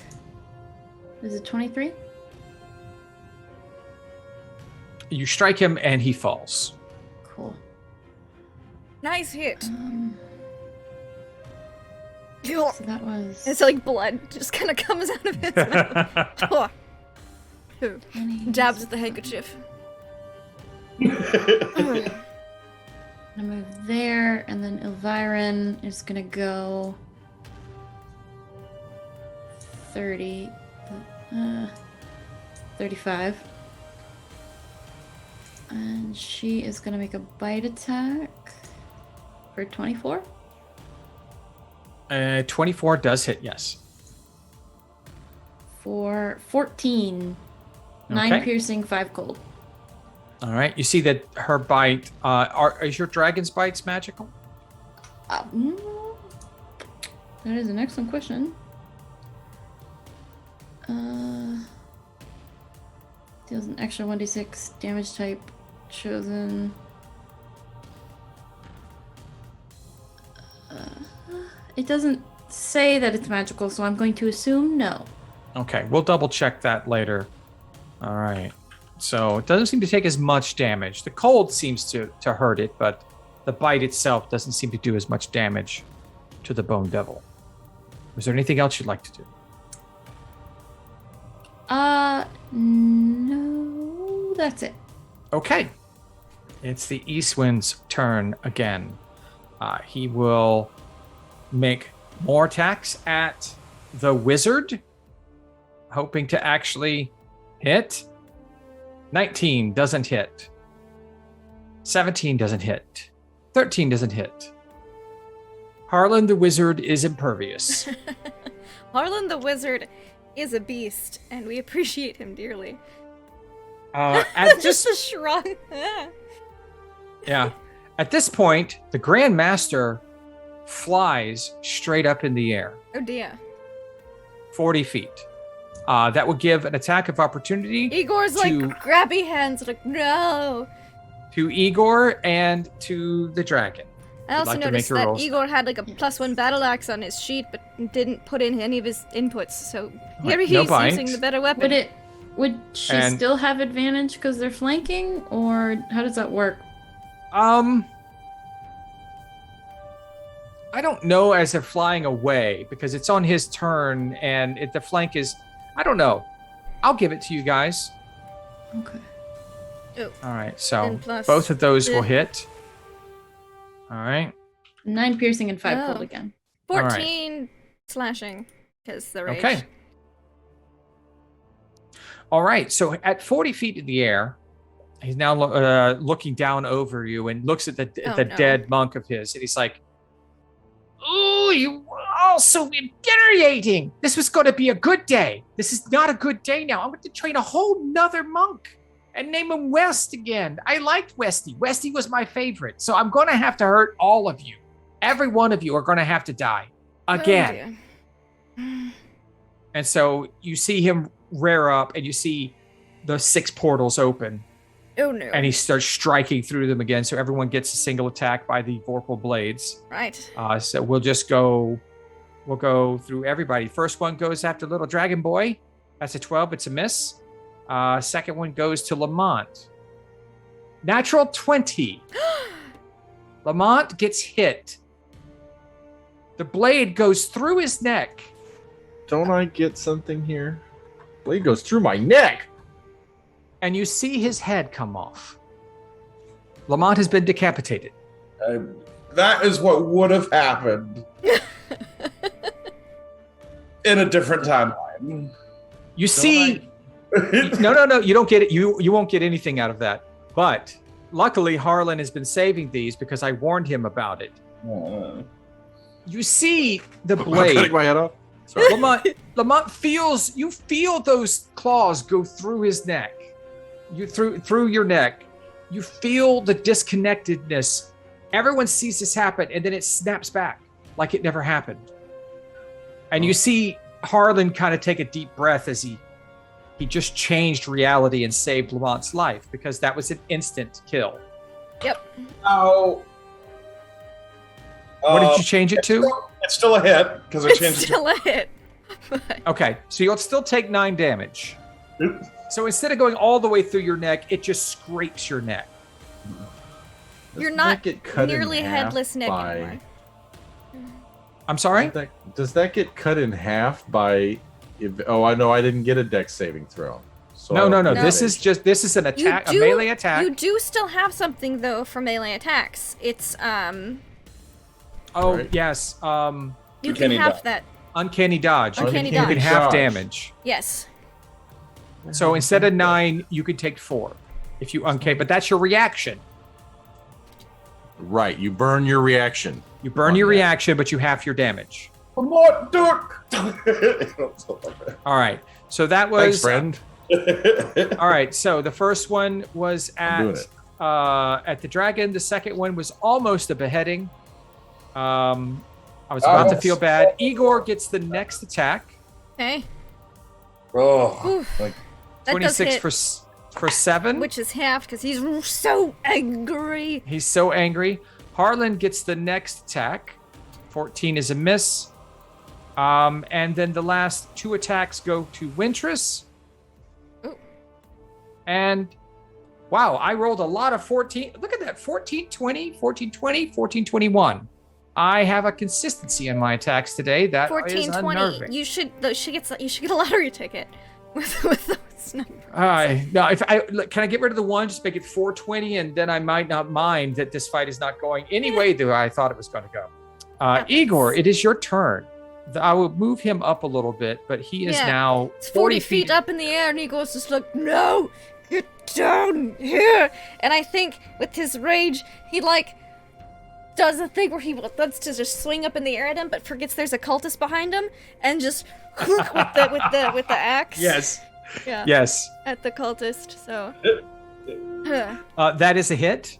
is it 23? You strike him and he falls. Cool. Nice hit. So that was It's like blood just kind of comes out of his mouth. Oh. 20. Dabs at the handkerchief. I'm gonna move there, and then Elviren is gonna go 30, 35. And she is gonna make a bite attack for 24. 24 does hit, yes. For 14. 9 Okay. piercing, 5 cold. All right. You see that her bite. Is your dragon's bites magical? That is an excellent question. Deals an extra 1d6 damage type chosen. It doesn't say that it's magical, so I'm going to assume no. Okay, we'll double check that later. All right. So it doesn't seem to take as much damage. The cold seems to hurt it, but the bite itself doesn't seem to do as much damage to the bone devil. Was there anything else you'd like to do? No, that's it. Okay. It's the Eastwind's turn again. He will make more attacks at the wizard, hoping to actually hit. 19 doesn't hit. 17 doesn't hit. 13 doesn't hit. Harlan the wizard is impervious. Harlan the wizard is a beast, and we appreciate him dearly. Just a shrug. Yeah. At this point, the Grand Master flies straight up in the air. Oh dear. 40 feet. That will give an attack of opportunity. Igor's like grabby hands, like no. To Igor and to the dragon. I also noticed that Igor had like a +1 battle axe on his sheet, but didn't put in any of his inputs. So here he's using the better weapon. Would she still have advantage because they're flanking, or how does that work? I don't know as they're flying away because it's on his turn and the flank is. I don't know. I'll give it to you guys. Okay. Oh. All right. So both of those will hit. All right. 9 piercing and 5 cold again. 14 slashing because the rage. Okay. All right. So at 40 feet in the air, he's now looking down over you and looks at the dead monk of his, and he's like, "Oh, you were all so infuriating. This was going to be a good day. This is not a good day now. I'm going to train a whole nother monk and name him West again. I liked Westy. Westy was my favorite. So I'm going to have to hurt all of you. Every one of you are going to have to die again." And so you see him rear up, and you see the 6 portals open. Oh no. And he starts striking through them again, so everyone gets a single attack by the Vorpal blades. Right. So we'll go through everybody. First one goes after Little Dragon Boy. That's a 12, it's a miss. Second one goes to Lamont. Natural 20. Lamont gets hit. The blade goes through his neck. Don't I get something here? Blade goes through my neck. And you see his head come off. Lamont has been decapitated. That is what would have happened in a different timeline. You see, no, you don't get it. You won't get anything out of that. But luckily, Harlan has been saving these because I warned him about it. You see the blade. I'm cutting my head off. Sorry. Lamont feel those claws go through his neck. Through your neck. You feel the disconnectedness. Everyone sees this happen, and then it snaps back like it never happened. And you see Harlan kind of take a deep breath as he just changed reality and saved Lamont's life, because that was an instant kill. Yep. Oh. What did you change it to? It's still a hit because I changed it. It's still a hit. Okay, so you'll still take 9 damage. So instead of going all the way through your neck, it just scrapes your neck. You're not nearly headless neck anymore. I'm sorry? Does that get cut in half by... I know I didn't get a dex saving throw. So no. This is an attack, a melee attack. You do still have something, though, for melee attacks. It's, Oh, right. Yes. You can have that. Uncanny dodge. Uncanny You can dodge. half damage. Yes. So instead of 9, you could take 4. If you but that's your reaction. Right, you burn your reaction. You burn your reaction, but you half your damage. What, Dirk? All right. So that was. Thanks, friend. All right. So the first one was at the dragon. The second one was almost a beheading. I was about to feel bad. Igor gets the next attack. Okay. Oh, like 26 for 7, which is half because he's so angry. He's so angry. Harlan gets the next attack. 14 is a miss. And then the last 2 attacks go to Wintress. Ooh. And wow, I rolled a lot of 14. Look at that. 14, 20, 14, 20, 14, 21. I have a consistency in my attacks today. That 14, is 20. unnerving. You should get a lottery ticket. with those numbers. No, can I get rid of the 1, just make it 420, and then I might not mind that this fight is not going any way that I thought it was going to go. Igor, it is your turn. I will move him up a little bit, but he is now It's 40 feet up in the air, and Igor's just like, no, get down here. And I think with his rage, he does a thing where he wants to just swing up in the air at him, but forgets there's a cultist behind him, and just with the axe. Yes. Yeah. Yes. At the cultist. So. That is a hit.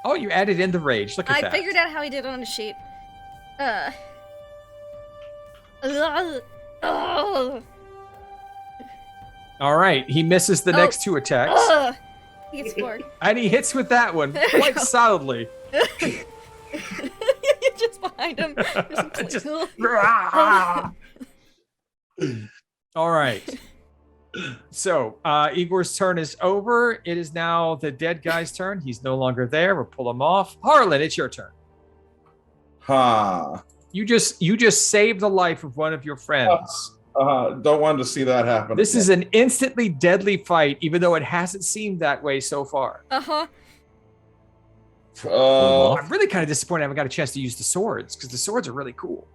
Oh, you added in the rage. Look at that. I figured out how he did it on the sheet. All right, he misses the next 2 attacks. He gets scored. And he hits with that one quite solidly. Just behind him. Just, all right. So, Igor's turn is over. It is now the dead guy's turn. He's no longer there. We'll pull him off. Harlan, it's your turn. You just saved the life of one of your friends. Don't want to see that happen. This is an instantly deadly fight, even though it hasn't seemed that way so far. Uh-huh. I'm really kind of disappointed I haven't got a chance to use the swords, because the swords are really cool.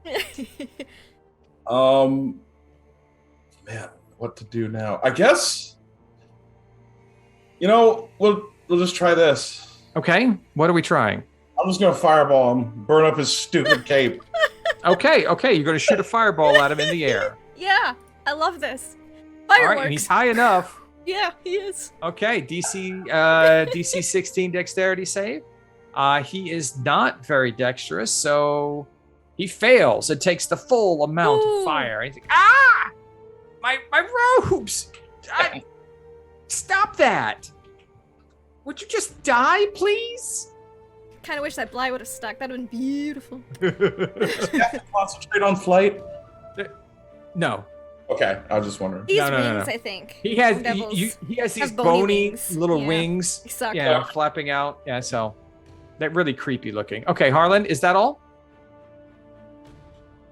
Man, what to do now? I guess, we'll just try this. Okay, what are we trying? I'm just gonna fireball him, burn up his stupid cape. Okay, you're gonna shoot a fireball at him in the air. Yeah, I love this. All Fireworks. right, and he's high enough. Yeah, he is. Okay, DC 16 dexterity save. He is not very dexterous, so he fails. It takes the full amount of fire. He's like, my robes! Stop that! Would you just die, please? Kind of wish that Bly would have stuck. That would have been beautiful. Does he have to concentrate on flight? No. Okay, I was just wondering. These No. wings, I think. He has Devils he has these have bony bony wings. little Yeah. wings, They suck. flapping out. Yeah, so they're really creepy looking. Okay, Harlan, is that all?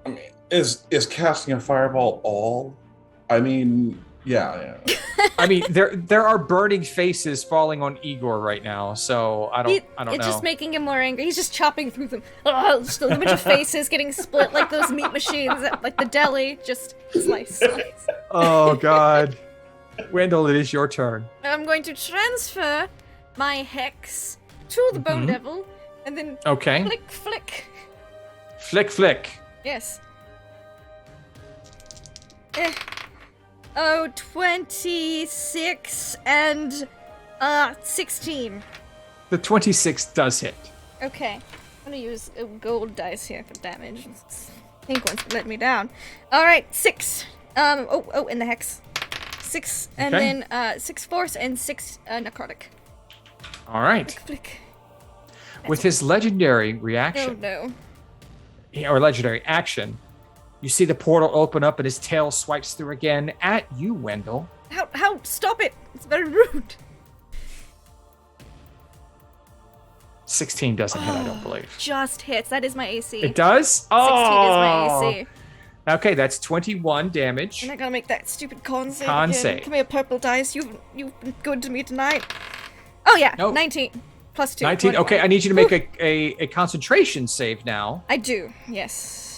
I mean, is casting a fireball all? I mean, yeah. I mean, there are burning faces falling on Igor right now, so I don't know. It's just making him more angry. He's just chopping through them. Just a bunch of faces getting split like those meat machines at like the deli. Just slice. Oh God, Wendell, it is your turn. I'm going to transfer my hex to the Bone Devil, and then Okay. flick. Flick. Yes. 26 and 16. The 26 does hit. Okay. I'm gonna use a gold dice here for damage. Pink ones let me down. Alright, 6. And the hex. 6, and Okay. then 6 force and 6 necrotic. All right. Flick. With his legendary Oh reaction, no. or legendary action, you see the portal open up and his tail swipes through again at you, Wendell. How? Stop it! It's very rude. 16 doesn't hit, I don't believe. Just hits. That is my AC. It does? 16 is my AC. Okay, that's 21 damage. I'm not gonna make that stupid con save Con again. save. Come here, purple dice. You've been good to me tonight. Oh yeah, Nope. 19 plus 2. 19. 21. Okay, I need you to make a concentration save now. I do. Yes.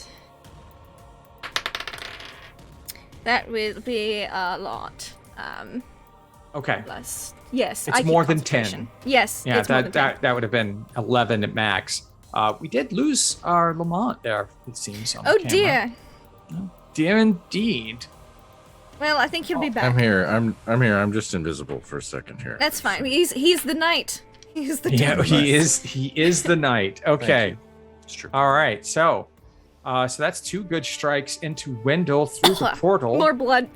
That will be a lot. Okay. Plus. Yes. It's I keep more than concentration. 10. Yes. Yeah, it's more than 10. that would have been 11 at max. We did lose our Lamont there, it seems. On Oh camera. dear. Dear indeed. Well, I think he'll be back. I'm here. I'm here. I'm just invisible for a second here. That's fine. He's the knight. He's the Yeah, devil. he is the knight. Okay. It's true. All right. So that's 2 good strikes into Wendell through the portal. More blood.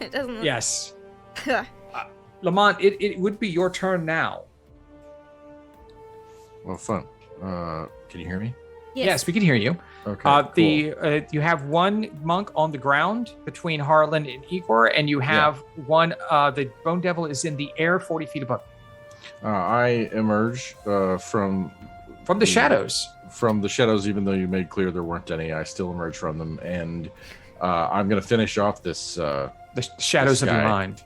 It doesn't. Yes. Lamont, it would be your turn now. Well, fun. Can you hear me? Yes, we can hear you. Okay. You have one monk on the ground between Harlan and Igor, and you have one. The Bone Devil is in the air, 40 feet above. I emerge from the shadows. From the shadows, even though you made clear there weren't any, I still emerge from them, and I'm going to finish off this The shadows This of your guy. mind.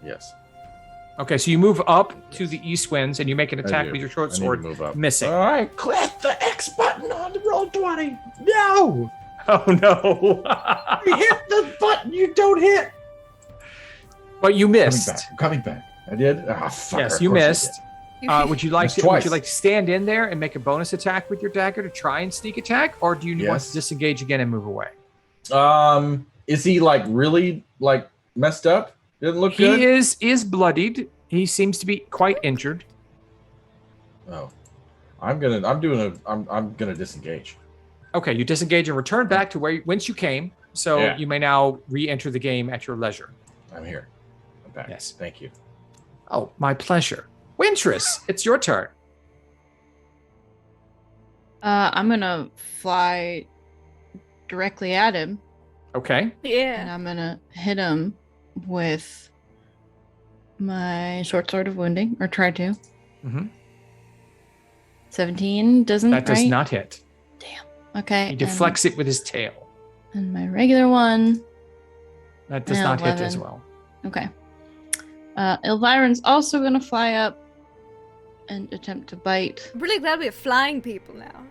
Yes. Okay, so you move up to the east winds and you make an I attack do. with your short I need to sword, move up. missing. All right, click the X button on the roll 20. No, Oh no! you hit the button you don't hit. But you missed. I'm coming back. I did. Ah, fucker, Yes, of you course I missed. did. Would you like Missed to? Would twice. you like to stand in there and make a bonus attack with your dagger to try and sneak attack, or do you want Yes. to disengage again and move away? Is he like really like messed up? Didn't look good. He is bloodied. He seems to be quite injured. Oh, I'm gonna disengage. Okay, you disengage and return back to whence you came. So Yeah. you may now re-enter the game at your leisure. I'm here. I'm back. Yes. Thank you. Oh, my pleasure. Wintris, it's your turn. I'm gonna fly directly at him, Okay. and Yeah. I'm gonna hit him with my short sword of wounding, or try to. Mhm. 17 doesn't. That does right? not hit. Okay. He deflects it with his tail. And my regular one. That does Yeah, not hit as 11. well. Okay. Elviron's also gonna fly up and attempt to bite. I'm really glad we have flying people now.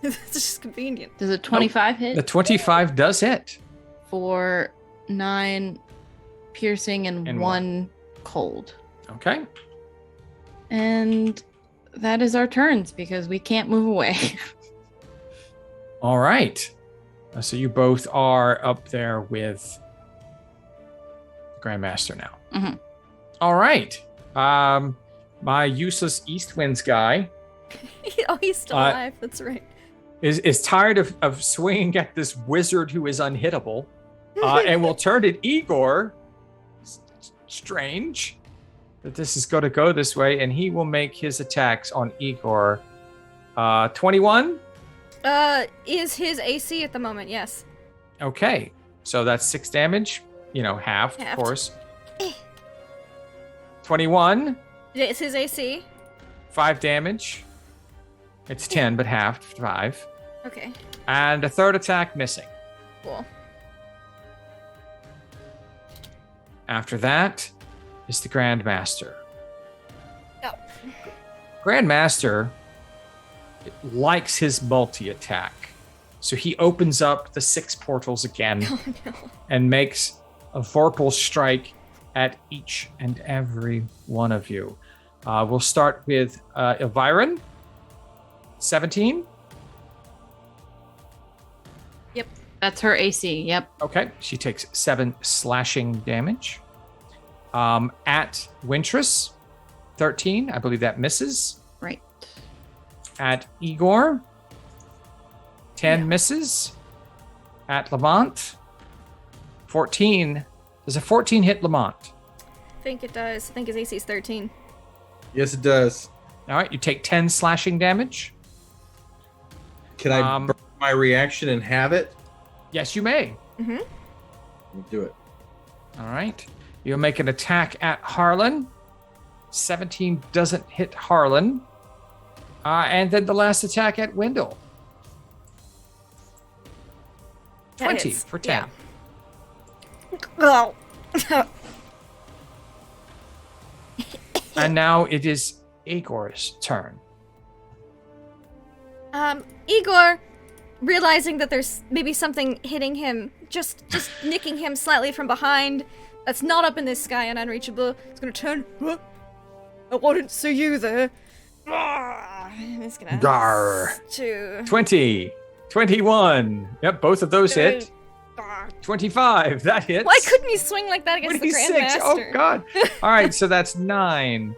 It's just convenient. Does a 25 The hit 25 does hit. for 9 piercing and, And 1 cold? Okay. And that is our turns because we can't move away. All right. So you both are up there with Grandmaster now. Mhm. All right. My useless East Winds guy Oh, he's still alive. That's right. is tired of swinging at this wizard who is unhittable, and will turn to Igor. Strange that this is going to go this way, and he will make his attacks on Igor. 21. Is his AC at the moment? Yes. Okay, so that's 6 damage. Half, of Halved. course. 21, It's his AC. 5 damage. It's 10, but halved, 5. Okay. And a third attack missing. Cool. After that is the Grandmaster. Oh. Grandmaster likes his multi-attack. So he opens up the 6 portals again Oh no. and makes a vorpal strike at each and every one of you. We'll start with Elviron. 17. That's her AC. Yep. Okay, she takes 7 slashing damage. At Wintris, 13. I believe that misses. Right. At Igor, 10 misses. At Lamont, 14. Does a 14 hit Lamont? I think it does. I think his AC is 13. Yes, it does. All right, you take 10 slashing damage. Can I burn my reaction and have it? Yes, you may. Mm-hmm. Let me do it. All right. You'll make an attack at Harlan. 17 doesn't hit Harlan. And then the last attack at Wendell. That 20 hits. for 10. Oh. And now it is Igor's turn. Igor, realizing that there's maybe something hitting him, just nicking him slightly from behind, that's not up in this sky and unreachable, is gonna turn. Huh? I wanted to see you there. It's gonna. Gar. 2. 20. 21. Yep, both of those hit. Ah. 25. That hits. Why couldn't he swing like that against the 26. Grandmaster? Oh, God. All right, so that's 9.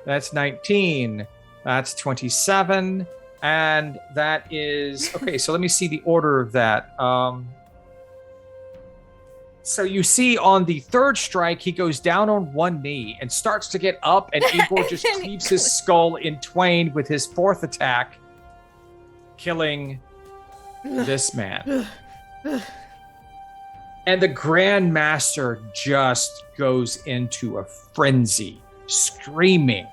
That's 19. That's 27. And that is... Okay, so let me see the order of that. So you see on the third strike, he goes down on one knee and starts to get up, and Igor just And he cleaves his skull in twain with his fourth attack, killing this man. And the Grandmaster just goes into a frenzy, screaming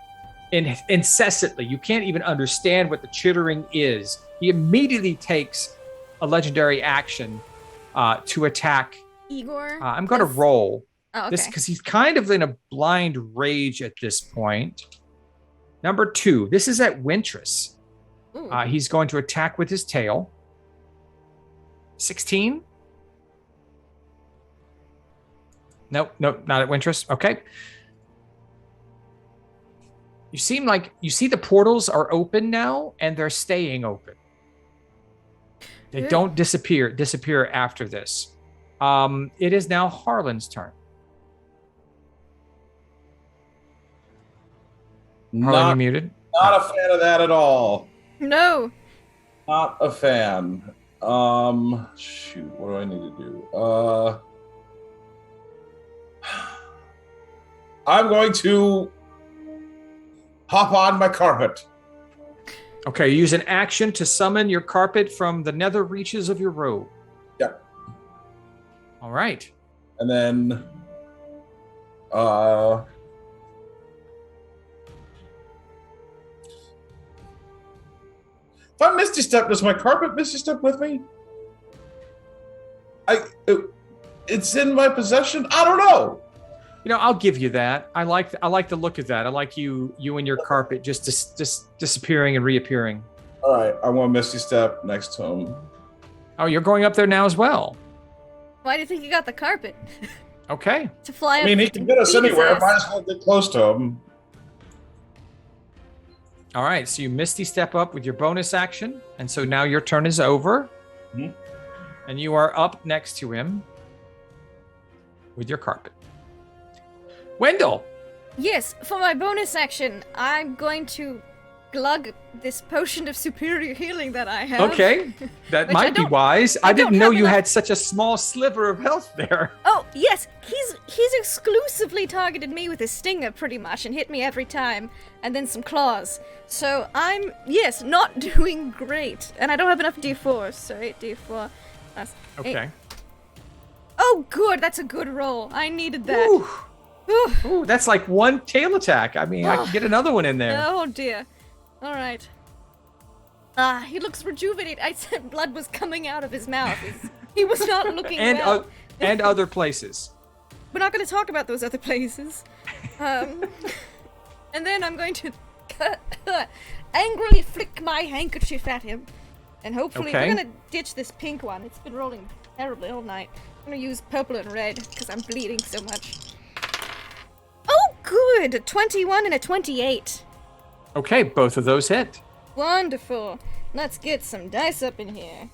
incessantly. You can't even understand what the chittering is. He immediately takes a legendary action to attack Igor? I'm going to roll Oh, this okay. because he's kind of in a blind rage at this point. Number 2, this is at Wintress. Ooh. He's going to attack with his tail. 16? Nope, not at Wintress. Okay. You see the portals are open now, and they're staying open. They don't disappear after this. It is now Harlan's turn. Harlan, you muted? Not a fan of that at all. No. Not a fan. Shoot, what do I need to do? I'm going to hop on my carpet. Okay, you use an action to summon your carpet from the nether reaches of your robe. Yep. All right. And then, if I Misty Step, does my carpet Misty Step with me? It's in my possession. I don't know. I'll give you that. I like the look of that. I like you and your carpet just disappearing and reappearing. All right, I want Misty Step next to him. Oh, you're going up there now as well. Why do you think you got the carpet? Okay. To fly up. I mean, he can get us beat his anywhere. ass. Might as well get close to him. All right, so you Misty Step up with your bonus action, and so now your turn is over, and you are up next to him with your carpet. Wendell. Yes, for my bonus action, I'm going to glug this potion of superior healing that I have. Okay, that Which might be wise. I didn't don't know have you enough- had such a small sliver of health there. Oh, yes, he's exclusively targeted me with his stinger pretty much and hit me every time, and then some claws. So I'm, not doing great. And I don't have enough D4, so 8D4. That's Okay. 8. Oh, good, that's a good roll. I needed that. Ooh. Ooh. Ooh, that's like one tail attack. I mean, I can get another one in there. Oh dear. Alright. He looks rejuvenated. I said blood was coming out of his mouth. He was not looking well. And other places. We're not going to talk about those other places. And then I'm going to angrily flick my handkerchief at him. And hopefully Okay. we're going to ditch this pink one. It's been rolling terribly all night. I'm going to use purple and red because I'm bleeding so much. Oh, good! A 21 and a 28. Okay, both of those hit. Wonderful. Let's get some dice up in here.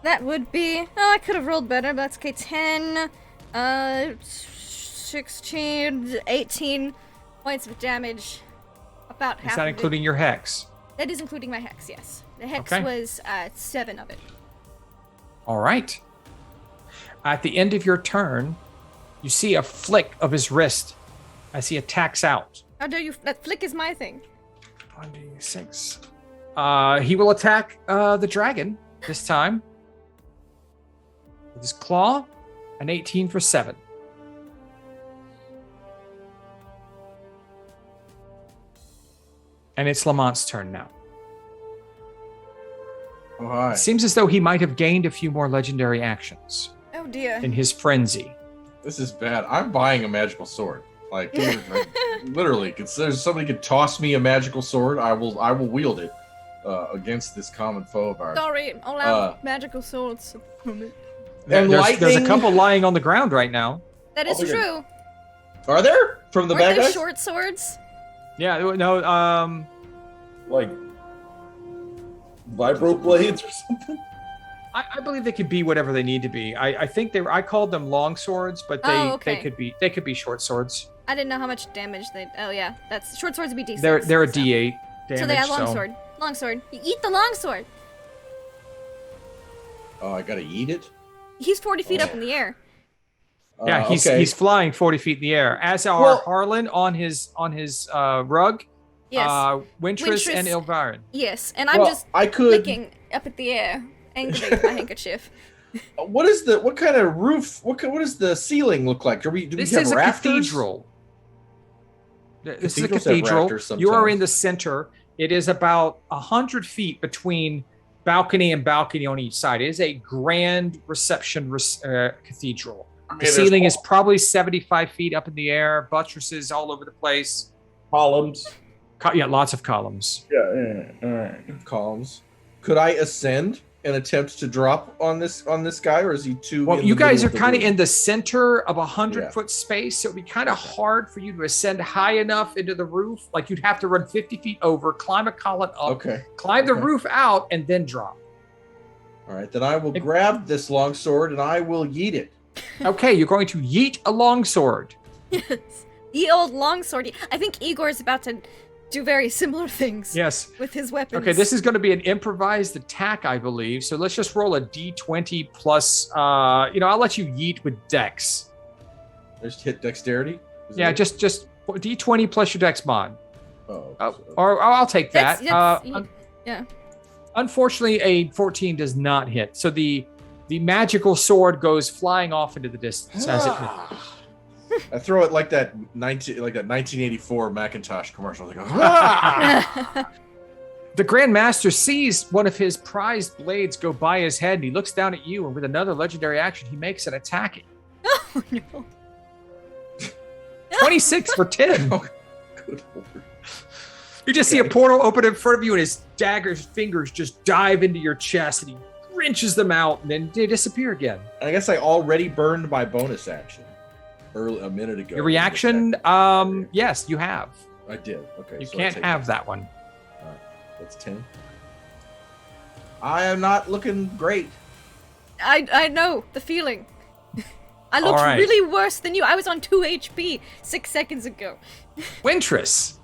That would be... Oh, I could have rolled better, but that's okay. 10, 16, 18 points of damage. About half Is that of including your hex? That is including my hex, yes. The hex Okay. was 7 of it. All right. At the end of your turn, you see a flick of his wrist as he attacks out. How dare you... That flick is my thing. 1d6. He will attack the dragon this time. With his claw, an 18 for 7. And it's Lamont's turn now. Oh, hi. It seems as though he might have gained a few more legendary actions Oh dear. in his frenzy. This is bad. I'm buying a magical sword. Like literally, consider somebody could toss me a magical sword. I will wield it against this common foe of ours. Sorry, allow magical swords. And There's a lightning? couple lying on the ground right now. That is Oh, they're true. Are there from the Aren't bad they guys? short swords? Yeah, no, Like vibro blades or something. I believe they could be whatever they need to be. I think I called them long swords, but Oh, okay. they could be short swords. I didn't know how much damage they... Oh yeah, that's short swords would be D6. They're a so. D8 damage. So they have longsword. Longsword. You eat the longsword. Oh, I gotta eat it. He's 40 feet up in the air. Yeah, he's flying 40 feet in the air. As are Well- Harlan on his rug, Yes. Wintress and Wintress- Ilvarin. Yes, and I'm Well, just I could. flicking up at the air, angrily with my handkerchief. What kind of roof? What does the ceiling look like? Do we This have is a rafters? cathedral. This is a Cathedrals have cathedral. rafters You are sometimes. in the center. It is about 100 feet between balcony and balcony on each side. It is a grand reception cathedral. I mean, The ceiling is probably 75 feet up in the air, buttresses all over the place. columns. Yeah, lots of columns. Yeah. All right. Columns. Could I ascend and attempt to drop on this guy, or is he too? Well, in you the guys middle are kind of room? in the center of 100-foot Yeah. space, so it'd be kind of hard for you to ascend high enough into the roof. Like you'd have to run 50 feet over, climb a column up, Okay. climb the Okay. roof out, and then drop. All right. Then I will grab this long sword and I will yeet it. Okay, you're going to yeet a longsword. Yes. Ye old longsword. I think Igor's about to do very similar things Yes. with his weapons. Okay, this is going to be an improvised attack, I believe. So let's just roll a d20 plus, I'll let you yeet with dex. Just hit dexterity. Is Yeah, it? just d20 plus your dex mod. Oh, Or I'll take that. Yeah. Unfortunately, a 14 does not hit. So the magical sword goes flying off into the distance as it I throw it like that 1984 Macintosh commercial. Like, ah! The Grand Master sees one of his prized blades go by his head, and he looks down at you, and with another legendary action, he makes an attack. Oh no. 26 for 10. Good lord. You just see a portal open in front of you, and his fingers just dive into your chest, and he wrenches them out, and then they disappear again. I guess I already burned my bonus action a minute ago. Your reaction, yes, you have. I did. Okay. You so can't I take have it. that one. All right, that's 10. I am not looking great. I know the feeling. I looked All right. really worse than you. I was on 2 HP 6 seconds ago. Wintress.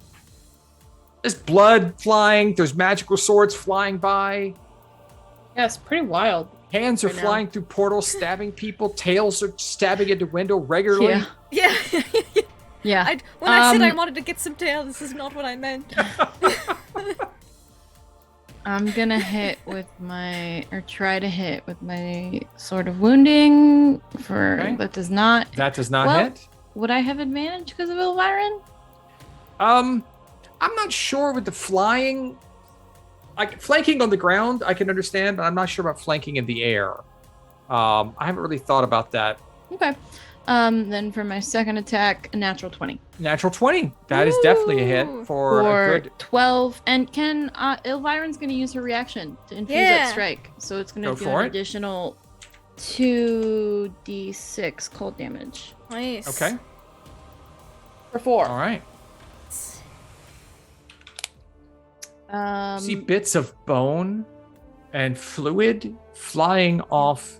There's blood flying. There's magical swords flying by. Yeah, it's pretty wild. Hands are Right now. flying through portals, stabbing people. Tails are stabbing into window regularly. Yeah. Yeah. Yeah. When I said I wanted to get some tail, this is not what I meant. I'm gonna try to hit with my Sword of Wounding Okay. that does not. That does not Well- hit. Would I have advantage because of Elviren? I'm not sure with the flying. Like flanking on the ground, I can understand, but I'm not sure about flanking in the air. I haven't really thought about that. Okay. Then for my second attack, a natural 20 Natural 20. That is definitely a hit Ooh. for a for good. 12. And can Elviren's gonna use her reaction to infuse Yeah. that strike, so it's gonna Go do for an it. additional 2d6 cold damage Nice. Okay. for 4. All right. Um, See bits of bone and fluid flying off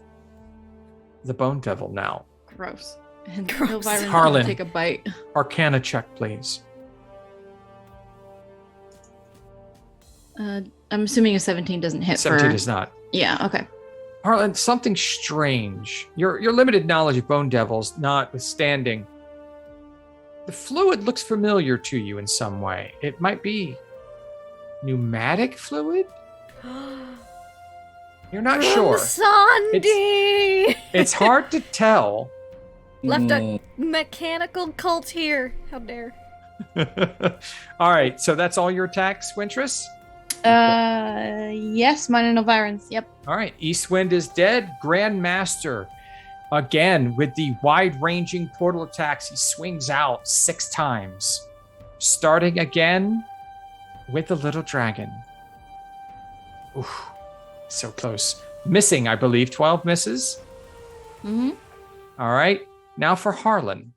the bone devil now. gross. And Gross. Elviren's Harlan. gonna take a bite. Arcana check, please. I'm assuming a 17 doesn't hit 17 for. does not. Yeah. Okay. Harlan, something strange. Your limited knowledge of bone devils notwithstanding, the fluid looks familiar to you in some way. It might be pneumatic fluid? You're not sure. Sandy! It's hard to tell. Left a mechanical cult here. How dare. All right, so that's all your attacks, Wintress? Yes, mine and Elviren's. Yep. All right, Eastwind is dead. Grand Master, again, with the wide-ranging portal attacks, he swings out 6 times. Starting again with the little dragon. Oof, so close. Missing, I believe. 12 misses. Mm-hmm. All right, now for Harlan.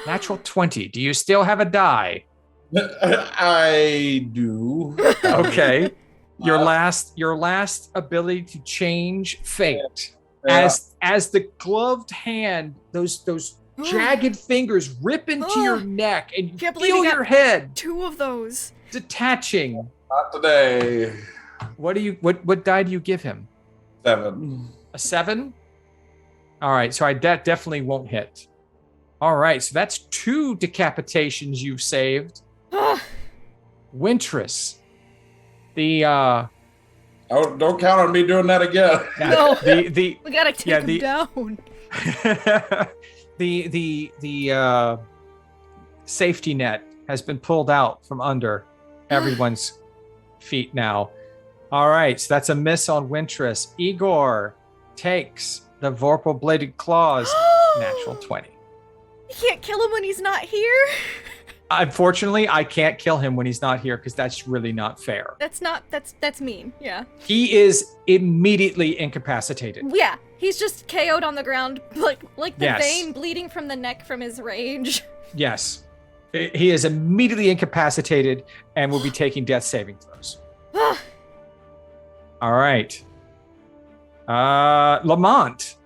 Natural 20. Do you still have a die? I do. Okay. Your last ability to change fate. Yeah. As the gloved hand, those jagged fingers rip into your neck, and you Can't believe feel you got your head 2 of those. detaching. Not today. What die do you give him? 7. A 7? All right, so that definitely won't hit. All right, so that's 2 decapitations you've saved. Wintress, the Oh, don't count on me doing that again. No. the We gotta take Yeah, him the- down. the safety net has been pulled out from under everyone's feet now. All right, so that's a miss on Wintress. Igor takes the Vorpal Bladed Claws, natural 20. You can't kill him when he's not here. Unfortunately, I can't kill him when he's not here because that's really not fair. That's mean. Yeah. He is immediately incapacitated. Yeah, he's just KO'd on the ground, like the Yes. vein bleeding from the neck from his rage. Yes. He is immediately incapacitated and will be taking death saving throws. All right. Lamont,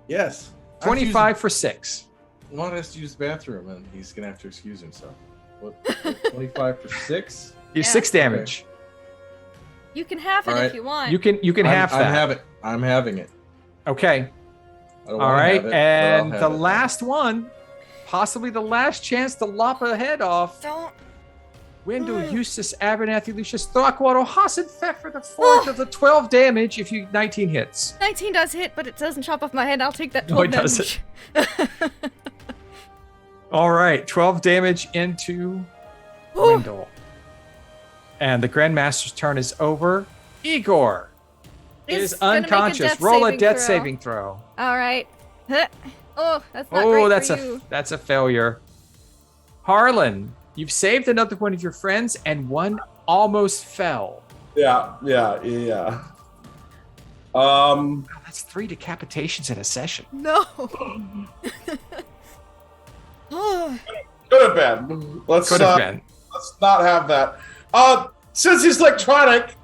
Yes. 25 for 6. Juan has to use the bathroom, and he's gonna have to excuse himself. What? 25 for 6? You Yeah. 6 damage. You can have it All if right. you want. You can have that. I'm having it. Okay. I don't All wanna right. have it, but I'll And have the it. last one, possibly the last chance to lop a head off. Don't. Wendell, Eustace, Abernathy, Lucius, Throckwaddle, Hassan, Pfeffer, the fourth of the 12 damage if you 19 hits. 19 does hit, but it doesn't chop off my head. I'll take that No, 12 it damage. doesn't. All right, 12 damage into Ooh. Wendell. And the Grandmaster's turn is over. Igor is gonna make unconscious. death Roll a saving death throw. saving throw. All right. Huh. Oh, that's not Oh, great that's for a you. that's a failure. Harlan, you've saved another one of your friends, and one almost fell. Yeah. Wow, that's 3 decapitations in a session. No. Oh, Could have been. Let's Could have been. let's not have that. Since he's electronic,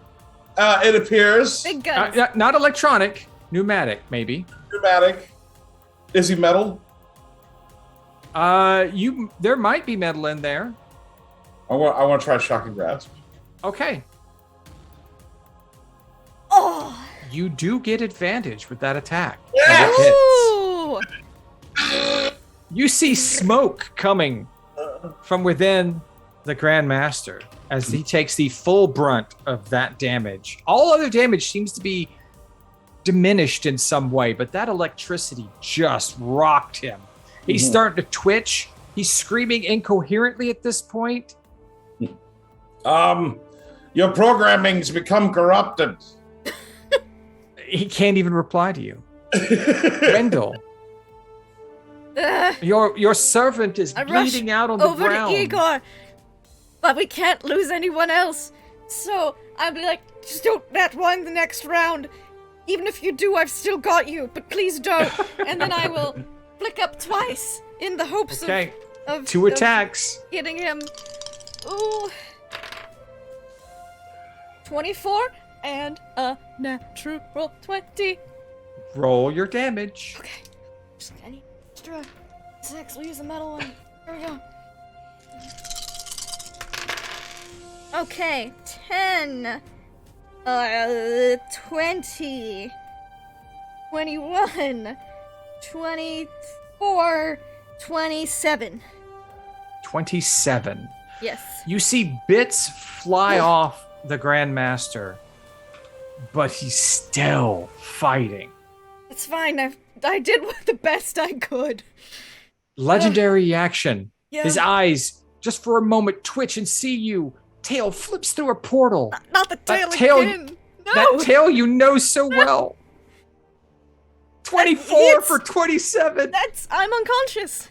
it appears big guns. Not electronic, pneumatic, maybe. pneumatic. Is he metal? There might be metal in there. I want to try shock and grasp. Okay. Oh. You do get advantage with that attack. Yes! And it Ooh. hits. You see smoke coming from within the Grandmaster as he takes the full brunt of that damage. All other damage seems to be diminished in some way, but that electricity just rocked him. He's starting to twitch. He's screaming incoherently at this point. Your programming's become corrupted. He can't even reply to you. Wendell, Ugh. your servant is I rush bleeding out on the over ground. to Igor, but we can't lose anyone else. So I'm like, just don't that one the next round. Even if you do, I've still got you, but please don't. And then I will flick up twice in the hopes Okay, of 2 attacks. hitting him. Ooh. 24 and a natural 20. Roll your damage. Okay. Just any extra 6. We'll use the metal one. There we go. Okay. 10. 20. 21. 24. 27. 27. Yes. You see bits fly off the Grandmaster, but he's still fighting. It's fine. I did the best I could. Legendary action. Yeah. His eyes, just for a moment, twitch and see you. Tail flips through a portal. Not the That tail tail- again. No. That tail you know so well. 24 hits. for 27. I'm unconscious.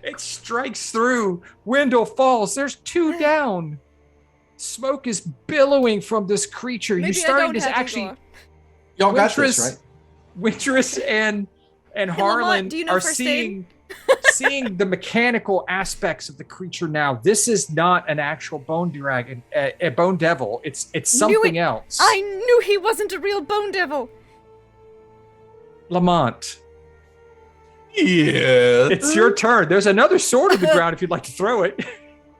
It strikes through. Wendell falls. There's 2 down. Smoke is billowing from this creature. Maybe You started I don't to have actually. Igor. Y'all got this, Wintress- right? Wintress and Lamont, Harlan do you know are first seeing the mechanical aspects of the creature now. This is not an actual bone dragon, a bone devil. It's something else. I knew he wasn't a real bone devil. Lamont, Yeah. it's your turn. There's another sword on the ground if you'd like to throw it.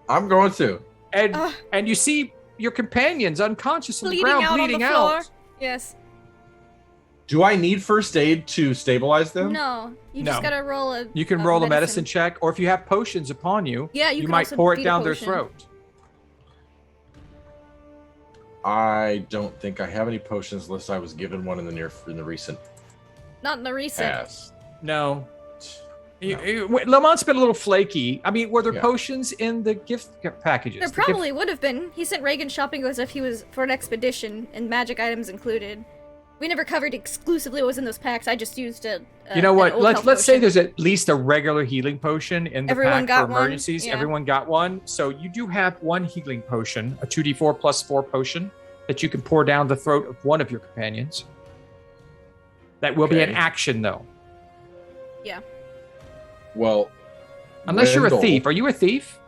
I'm going to. And you see your companions unconscious on the Bleeding ground, out bleeding on the floor. out. Yes. Do I need first aid to stabilize them? No. You No. just gotta roll a. You can roll a medicine check, or if you have potions upon you, Yeah, you you can might also pour it beat a down their potion. throat. I don't think I have any potions unless I was given one in the recent Not in the recent. past. No. Lamont's been a little flaky. I mean, were there Yeah. potions in the gift packages? There probably would have been. He sent Reagan shopping as if he was for an expedition, and magic items included. We never covered exclusively what was in those packs. I just used a You know what? an old health Let's say potion. there's at least a regular healing potion in the Everyone pack got for one? emergencies. Yeah. Everyone got one. So you do have one healing potion, a 2d4 plus 4 potion that you can pour down the throat of one of your companions. That will be an Okay. action, though. Well, Unless you're a Wendell- thief. Are you a thief?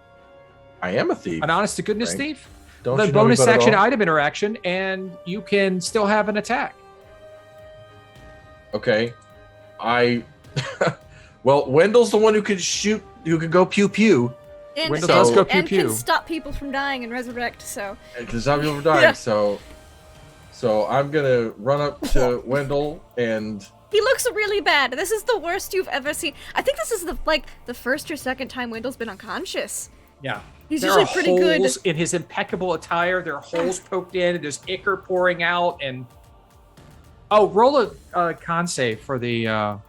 I am a thief. An honest to goodness Right. thief? Don't The you know me bonus about it action all? item interaction, and you can still have an attack. Okay. Well, Wendell's the one who could shoot, who could go pew pew. And, Wendell does go and pew-pew. can stop people from dying and resurrect, so... Because some people are dying. Yeah. So I'm gonna run up to Wendell and He looks really bad. This is the worst you've ever seen. I think this is the first or second time Wendell's been unconscious. Yeah. He's There usually are pretty good. holes in his impeccable attire. There are holes poked in, and there's ichor pouring out. And roll a con save for the. Oh,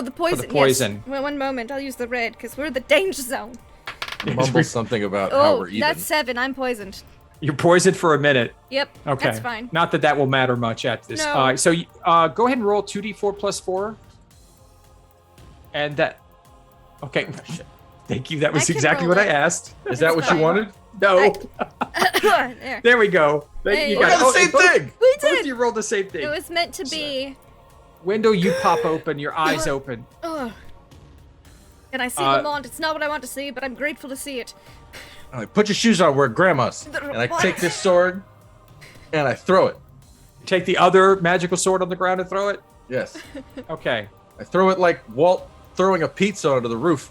the poison. poison. Yes. One moment, I'll use the red because we're in the danger zone. mumble something about how Oh, we're even. that's 7. I'm poisoned. You're poisoned for a minute. Yep. Okay. That's fine. Not that will matter much at this. No. So go ahead and roll 2d4 plus 4. And that. Okay. Thank you. That I was can exactly roll what I it. asked. Is that what you fine. wanted? No. There. There we go. Hey. You We got the same both- thing! We Both did. you rolled the same thing. It was meant to be. Window, you pop open, your eyes open. Ugh. Can I see Lamont? It's not what I want to see, but I'm grateful to see it. I'm like, put your shoes on, we're at grandma's. And I take this sword and I throw it. Take the other magical sword on the ground and throw it. Yes. Okay. I throw it like Walt throwing a pizza onto the roof.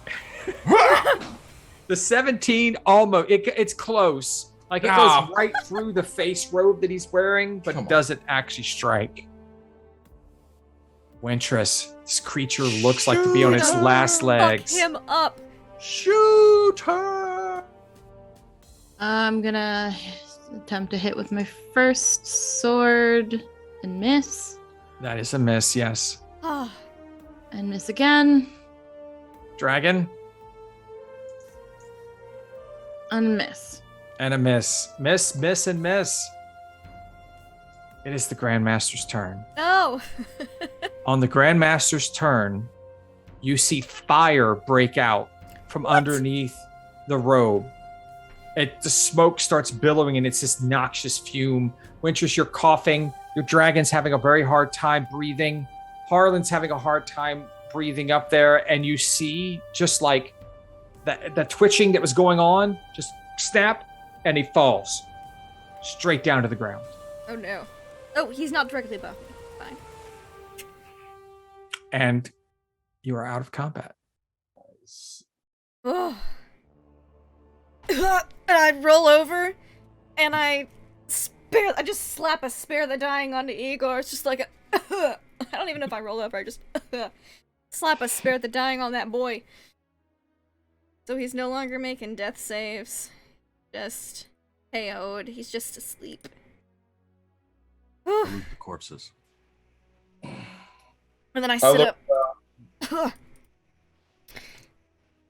The 17 almost, it's close. Like it Ah. goes right through the face robe that he's wearing, but Come on. doesn't actually strike. Wintress, this creature looks like to be on its Shoot last Fuck legs. him up. Shoot her! I'm gonna attempt to hit with my first sword and miss. That is a miss, yes. Oh, And miss again. Dragon And miss. and a miss. Miss, miss, and miss. It is the Grandmaster's turn. no. On the Grandmaster's turn, you see fire break out from underneath the robe. The smoke starts billowing, and it's this noxious fume. Wintress, you're coughing. Your dragon's having a very hard time breathing. Harlan's having a hard time breathing up there, and you see just like the twitching that was going on, just snap, and he falls straight down to the ground. Oh no. Oh, he's not directly above me. Fine. And you are out of combat. Oh. And I roll over, and I just slap a spare the dying onto Igor. It's just like a. I don't even know if I roll over. I just slap a spare the dying on that boy. So he's no longer making death saves. Just KO'd. He's just asleep. Loot the corpses. And then I I sit look up.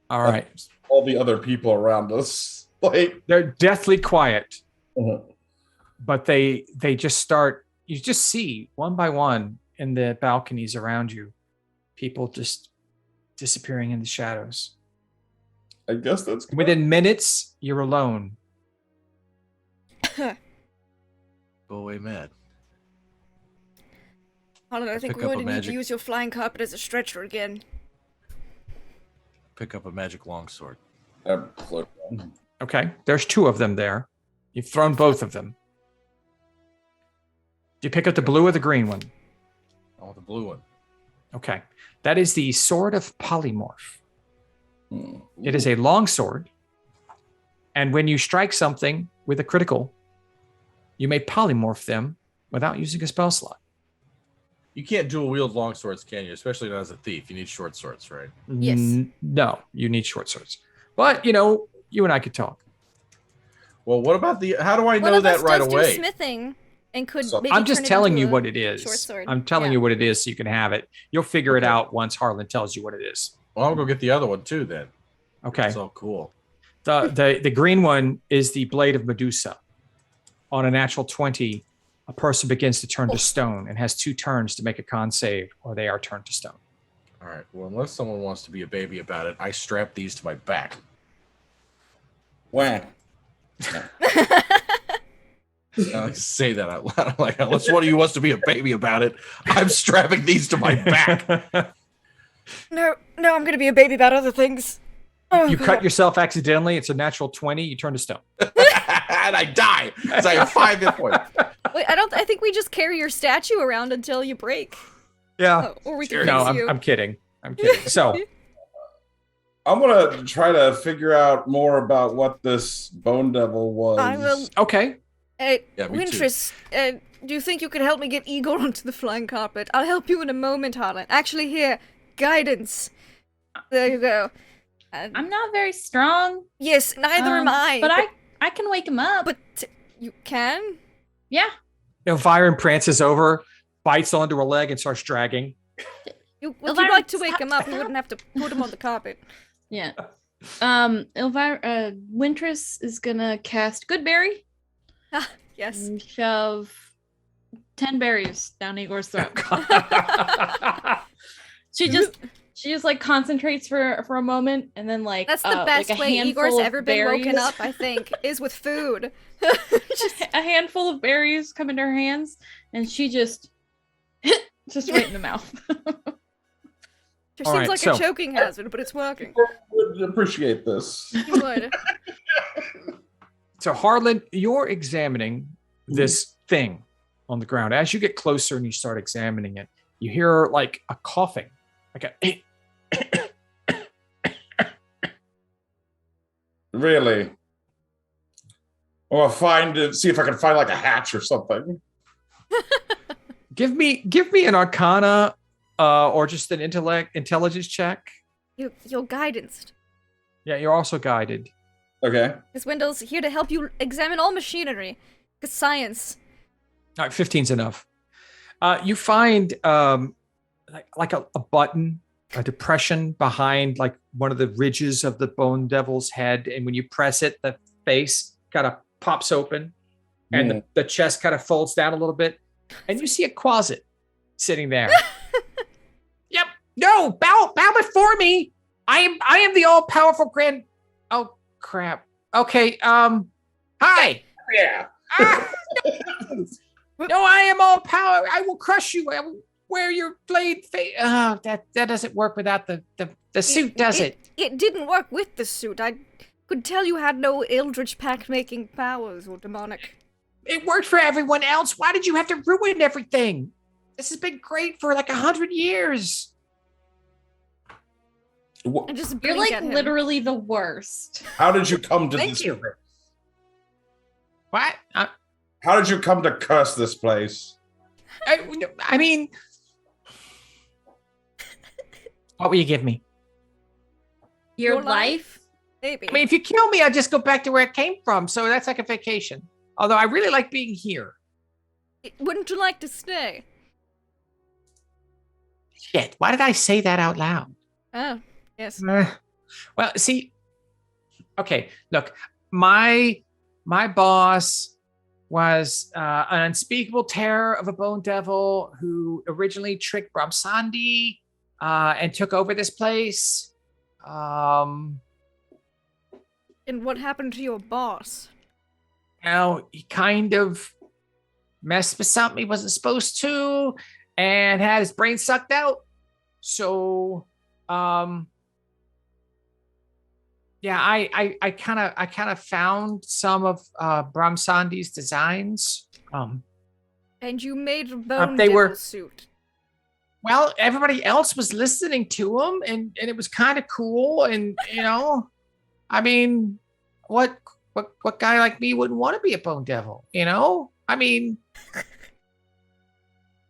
All right. all the other people around us. Like, They're deathly quiet, uh, but they just start, you just see one by one in the balconies around you, people just disappearing in the shadows. I guess that's good. Within minutes, you're alone. Go away mad. Hold on, I think pick we're up going a to need to magic- use your flying carpet as a stretcher again. Pick up a magic longsword. Absolutely. Okay. There's 2 of them there. You've thrown both of them. Do you pick up the blue or the green one? I want the blue one. Okay. That is the Sword of Polymorph. Hmm. It is a long sword. And when you strike something with a critical, you may polymorph them without using a spell slot. You can't dual wield long swords, can you? Especially not as a thief. You need short swords, right? Yes. No, you need short swords. But, you and I could talk. Well, what about how do I One know of us that right does away? do smithing and could So- maybe I'm just turn it telling into you a what it is. short sword. I'm telling Yeah. you what it is so you can have it. You'll figure it out once Harlan tells you what it is. Well, I'll go get the other one too then. Okay. That's all cool. The green one is the Blade of Medusa. On a natural 20, a person begins to turn to stone and has 2 turns to make a con save, or they are turned to stone. All right. Well, unless someone wants to be a baby about it, I strap these to my back. Whack. I say that out loud. I'm like, unless one of you wants to be a baby about it, I'm strapping these to my back. No, I'm gonna be a baby about other things. Oh, You God. cut yourself accidentally. It's a natural 20. You turn to stone. And I die because I have 5 hit points. Wait, I think we just carry your statue around until you break. Yeah. Or we can No, fix you. I'm kidding. I'm kidding. So, I'm gonna try to figure out more about what this bone devil was. I will. okay. Yeah, me too. Wintris, do you think you could help me get Igor onto the flying carpet? I'll help you in a moment, Harlan. Actually, here, guidance. There you go. I'm not very strong. Yes, neither am I. But I can wake him up. But you can? Yeah. Elvira prances over, bites onto her leg, and starts dragging. If you'd Elvira, like to wake him up, stop. you wouldn't have to put him on the carpet. Yeah. Elvira, Wintris is gonna cast Goodberry Yes. and shove 10 berries down Igor's throat. She just like concentrates for a moment and then like That's the best like a way handful Igor's of ever been berries. woken up, I think, is with food. A handful of berries come into her hands and she just right in the mouth. It All seems right, like so- a choking hazard, but it's working. Would appreciate this. You would. So, Harlan, you're examining this thing on the ground. As you get closer and you start examining it, you hear like a coughing, like a. Really? Or see if I can find like a hatch or something. Give me an Arcana, or just an intelligence check. Your guidance. Yeah, you're also guided. Okay. This window's here to help you examine all machinery. It's science. All right, 15's enough. You find like a button, a depression behind like one of the ridges of the bone devil's head, and when you press it, the face kind of pops open, and the chest kind of folds down a little bit, and you see a closet sitting there. Yep. No, bow before me. I am the all powerful grand. Oh crap. Okay. Hi. Yeah. Ah, no, I am all power. I will crush you. I will wear your blade face. Oh, that doesn't work without the suit, does it? It didn't work with the suit. I could tell you had no Eldritch pact-making powers or demonic. It worked for everyone else. Why did you have to ruin everything? This has been great for like 100 years. And just You're blink like at him. literally the worst. How did you come to Thank this? you. What? How did you come to curse this place? I mean, what will you give me? Your life? Maybe. I mean, if you kill me, I'll just go back to where it came from. So that's like a vacation. Although I really like being here. Wouldn't you like to stay? Shit, why did I say that out loud? Oh, yes. Well, see, okay, look, my boss was an unspeakable terror of a bone devil who originally tricked Brahmsandi and took over this place. And what happened to your boss? Now, he kind of messed with something he wasn't supposed to and had his brain sucked out. So, yeah, I kind of found some of Brahmsandi's designs. And you made a bone they devil were- suit. Well, everybody else was listening to him, and it was kind of cool. And I mean, what guy like me wouldn't want to be a bone devil? I mean,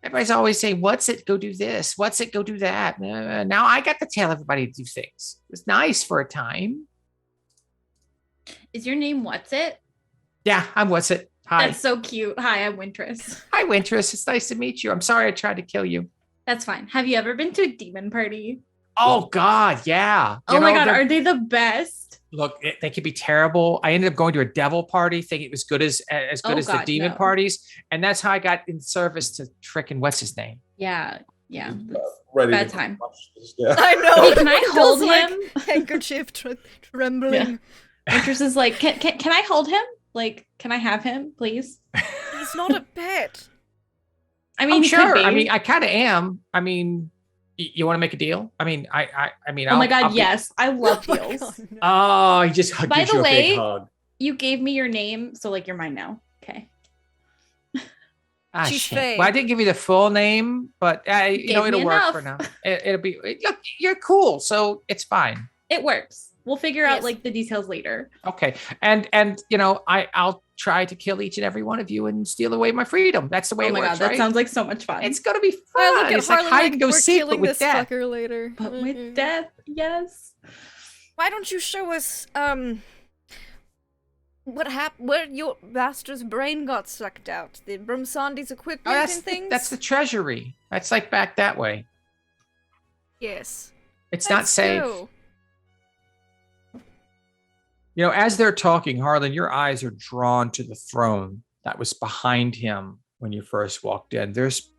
everybody's always saying, "What's it? Go do this. What's it? Go do that." Now I got to tell everybody to do things. It was nice for a time. Is your name What's It? Yeah, I'm What's It. Hi. That's so cute. Hi, I'm Wintris. Hi, Wintris. It's nice to meet you. I'm sorry I tried to kill you. That's fine. Have you ever been to a demon party? Oh God, yeah. Oh my God, are they the best? Look, they could be terrible. I ended up going to a devil party, thinking it was good as good as the demon parties, and that's how I got in service to frickin' what's his name? Yeah. Ready Bad to time. Yeah. I know. Hey, can I hold him? Handkerchief trembling. Interest is like, can I hold him? Like, can I have him, please? He's not a pet. I mean, he sure. could be. I mean, I kind of am. I mean, you want to make a deal? I mean, I mean. Oh my God, yes, I love deals. God, no. Oh, he just By gives the you a way, big hug. You gave me your name, so like you're mine now. Okay. Ah, She's shit. fake. Well, I didn't give you the full name, but you know, Gave me it'll work enough. for now. It'll be. Look, you're cool, so it's fine. It works. We'll figure Yes. out like the details later. Okay, and you know, I'll try to kill each and every one of you and steal away my freedom. That's the way Oh it my works, God, that right? sounds like so much fun. It's gonna be fun. I look at It's like Harlan hide like, and go we're seek, but killing with this death. fucker later. But with death, yes. Why don't you show us what happened? Where your master's brain got sucked out? The Brumsandi's equipment Oh, and things. that's the treasury. That's like back that way. Yes. It's not Let's safe. go. You know, as they're talking, Harlan, your eyes are drawn to the throne that was behind him when you first walked in. There's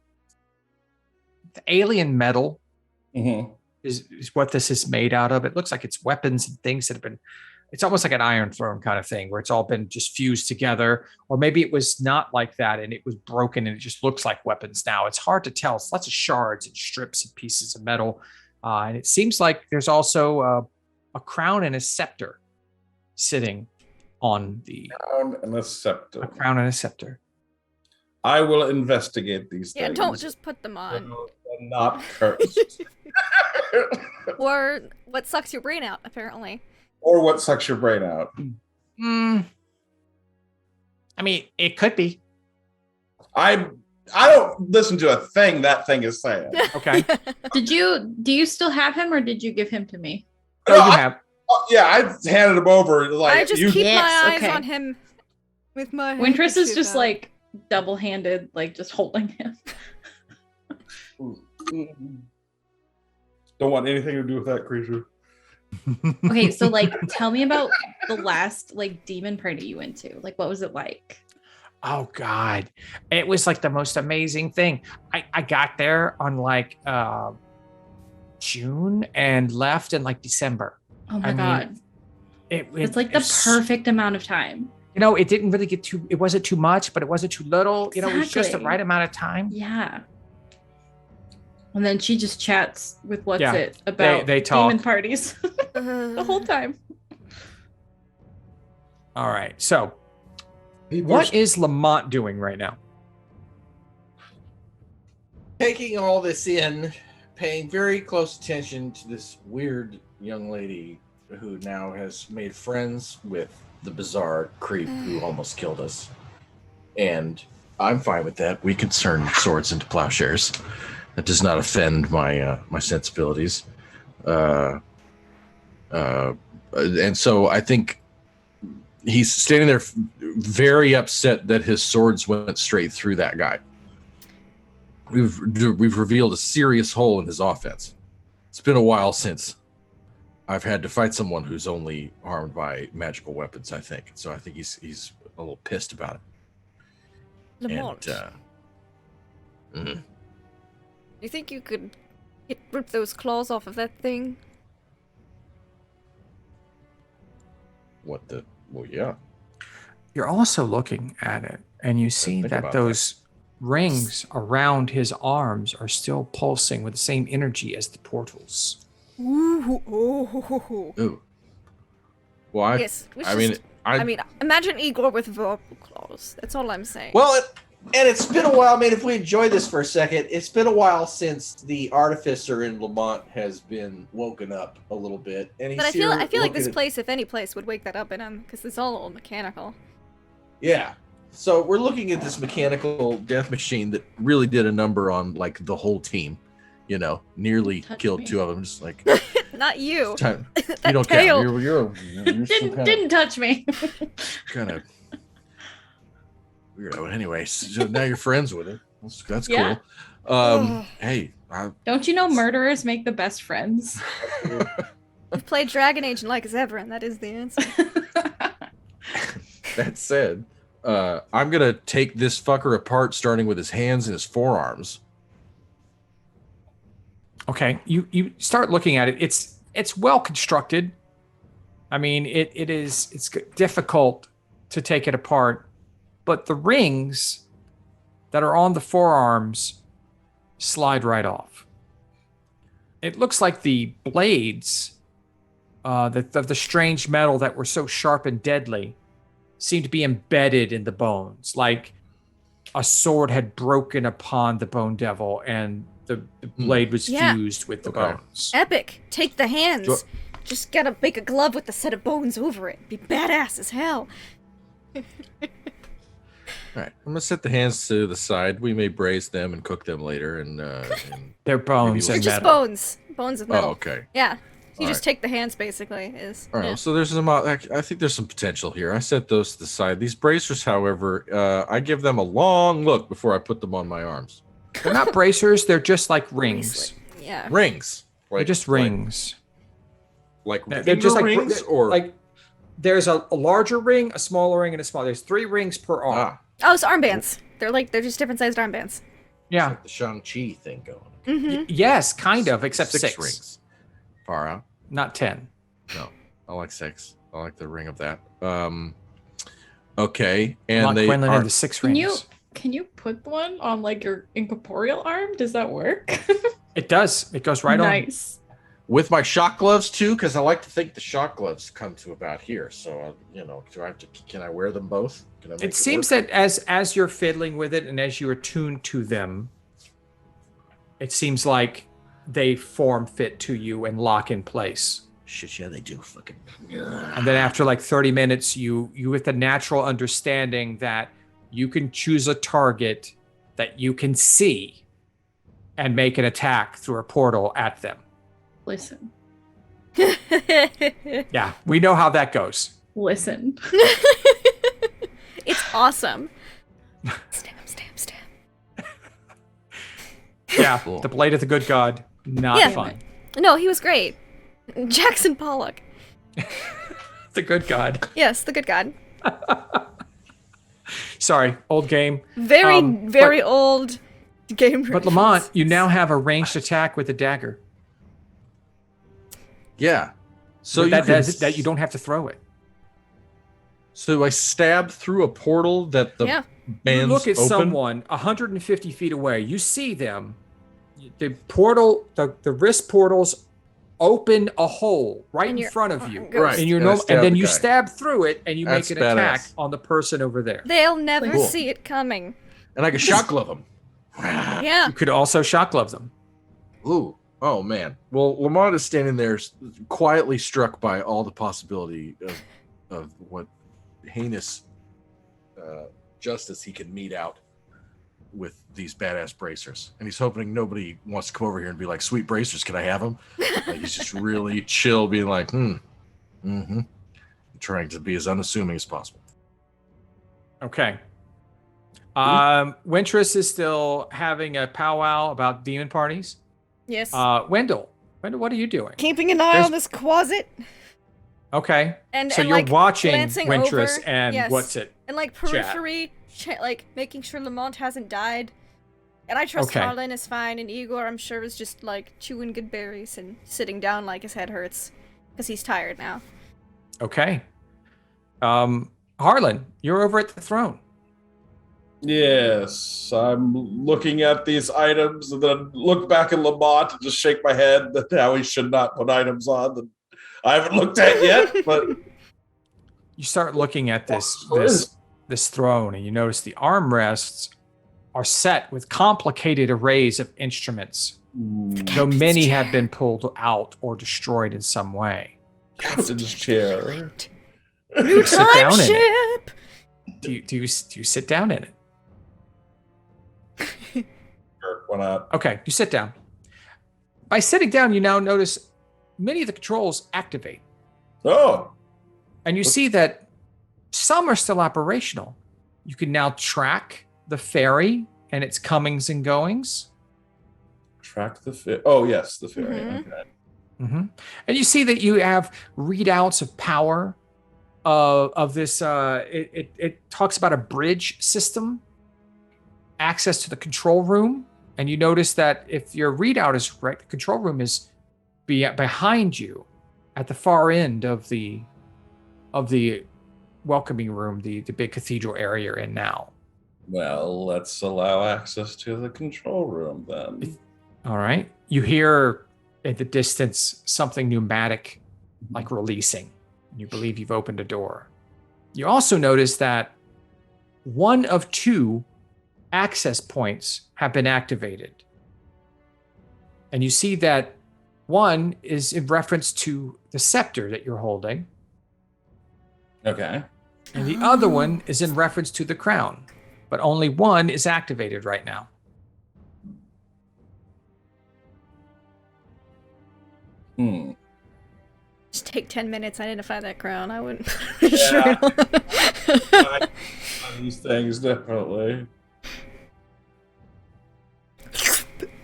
the alien metal Mm-hmm. is what this is made out of. It looks like it's weapons and things that have been, it's almost like an Iron Throne kind of thing where it's all been just fused together. Or maybe it was not like that and it was broken and it just looks like weapons now. It's hard to tell. It's lots of shards and strips and pieces of metal. And it seems like there's also a crown and a scepter sitting on the Crown and a scepter. a crown and a scepter. I will investigate these Yeah, things. don't just put them on. They're not cursed. Or what sucks your brain out, apparently. Or what sucks your brain out. I mean, it could be. I don't listen to a thing that thing is saying. Okay. Do you still have him or did you give him to me? No, you have. Yeah, I handed him over. Like I just you, keep Yes, my eyes okay. on him with my Wintress is handkerchief just out. like double-handed, like just holding him. don't want anything to do with that creature. Okay, so like tell me about the last like demon party you went to. Like what was it like? Oh God. It was like the most amazing thing. I got there on like June and left in like December. Oh my I mean, God. It's like the it's- perfect amount of time. You know, it didn't really get too, it wasn't too much, but it wasn't too little. You know, it was just the Exactly. right amount of time. Yeah. And then she just chats with what's Yeah, it about they talk. demon parties the whole time. All right. So People what are is Lamont doing right now? taking all this in, paying very close attention to this weird young lady who now has made friends with the bizarre creep who almost killed us. And I'm fine with that. We could turn swords into plowshares. That does not offend my my sensibilities. And so I think he's standing there very upset that his swords went straight through that guy. We've revealed a serious hole in his offense. It's been a while since I've had to fight someone who's only harmed by magical weapons, I think. So I think he's a little pissed about it. Lamont, And, you think you could rip those claws off of that thing? well, yeah. You're also looking at it and you see think that about those rings around his arms are still pulsing with the same energy as the portals. Ooh, oh. Ooh. Well, Yes, I mean, imagine Igor with verbal claws. That's all I'm saying. Well, it's been a while. I mean, if we enjoy this for a second, it's been a while since the artificer in Lamont has been woken up a little bit, and he's but I feel like looking this at- place, if any place, would wake that up in him because it's all mechanical. yeah. So we're looking at this mechanical death machine that really did a number on like the whole team. You know, nearly Touch killed me. 2 of them. Just like Not you. time. That You don't tail. count. You're Didn't touch me. kind of weirdo. Anyway, so now you're friends with him. That's Yeah. cool. Hey, Don't you know murderers make the best friends? You've played Dragon Age and like as ever, and that is the answer. That said, I'm gonna take this fucker apart, starting with his hands and his forearms. Okay, you start looking at it. It's well constructed. I mean, it's difficult to take it apart, but the rings that are on the forearms slide right off. It looks like the blades of the strange metal that were so sharp and deadly seem to be embedded in the bones, like a sword had broken upon the bone devil and the blade was fused with the bones. Epic. Take the hands. Just gotta make a glove with a set of bones over it. Be badass as hell. All right, I'm gonna set the hands to the side. We may braise them and cook them later, and they're bones They're and just metal. bones. Bones of metal. Oh, okay. Yeah. You All just take the hands, basically. All right, so there's some. I think there's some potential here. I set those to the side. These bracers, however, I give them a long look before I put them on my arms. They're not bracers. They're just like rings. Yeah. Rings. They're just rings. Like They're just like rings, or like there's a larger ring, a smaller ring, and a smaller. There's 3 rings per arm. Oh, it's armbands. They're just different sized armbands. Yeah. Like the Shang-Chi thing going. Mm-hmm. Yes, kind of, except 6 6 rings. Far out. not 10. No, I like 6. I like the ring of that. Okay, and Lock they Quinlan are into 6 rings. Can you put one on like your incorporeal arm? Does that work? It does. It goes right Nice. With my shock gloves too, because I like to think the shock gloves come to about here. So do I have to? Can I wear them both? Can I on. make It seems work? that as you're fiddling with it and as you attune to them, it seems like they form fit to you and lock in place. Shit, yeah, they do. Fucking. And then after like 30 minutes, you with the natural understanding that you can choose a target that you can see and make an attack through a portal at them. Listen. Yeah, we know how that goes. Listen. It's awesome. Stab, stab, stab. Yeah, Cool. the Blade of the Good God, not Yeah. fun. No, he was great. Jackson Pollock. The Good God. Yes, the good god. Sorry, old game. Very old game. But Lamont, you now have a ranged attack with a dagger. Yeah. So So you can, that you don't have to throw it. So I stab through a portal that the Yeah. bands You look at open. someone 150 feet away. You see them. The portal, the wrist portals open a hole right And in you're- front of you. Right. And you're And I and stab then the you guy. stab through it and you That's make an attack badass. on the person over there. They'll never Cool. see it coming. And I can shock glove them. Yeah. You could also shock glove them. Ooh. Oh man. Well, Lamont is standing there, quietly struck by all the possibility of what heinous justice he can mete out with these badass bracers, and he's hoping nobody wants to come over here and be like, "Sweet bracers, can I have them?" Like, he's just really chill, being like, trying to be as unassuming as possible. Okay. Wintress is still having a powwow about demon parties. Yes. Wendell, what are you doing? Keeping an eye there's- on this closet Okay. and So and, you're like, watching glancing Wintress over, and yes, what's it? and like periphery, like making sure Lamont hasn't died. And I trust Okay. Harlan is fine, and Igor, I'm sure, is just like chewing good berries and sitting down like his head hurts because he's tired now. Okay. Harlan, you're over at the throne. Yes, I'm looking at these items and then look back at Lamont and just shake my head that how he should not put items on that I haven't looked at yet. But You start looking at this throne, and you notice the armrests are set with complicated arrays of instruments, though many have been pulled out or destroyed in some way. Captain's chair. New Sit down time in it. ship. Do you sit down in it? Sure, why not? Okay, you sit down. By sitting down, you now notice many of the controls activate, Oh, and you see that some are still operational. You can now track the ferry and its comings and goings. Track the fit. Oh, yes, the fairy. Mhm. Okay. Mm-hmm. And you see that you have readouts of power of this. It talks about a bridge system, access to the control room, and you notice that if your readout is correct, the control room is behind you, at the far end of the welcoming room, the big cathedral area you're in now. Well, let's allow access to the control room then. All right. You hear in the distance something pneumatic like releasing. You believe you've opened a door. You also notice that one of 2 access points have been activated. And you see that one is in reference to the scepter that you're holding. Okay. And the other one is in reference to the crown. But only one is activated right now. Just take 10 minutes, identify that crown. I wouldn't. Yeah. Sure. These things, definitely.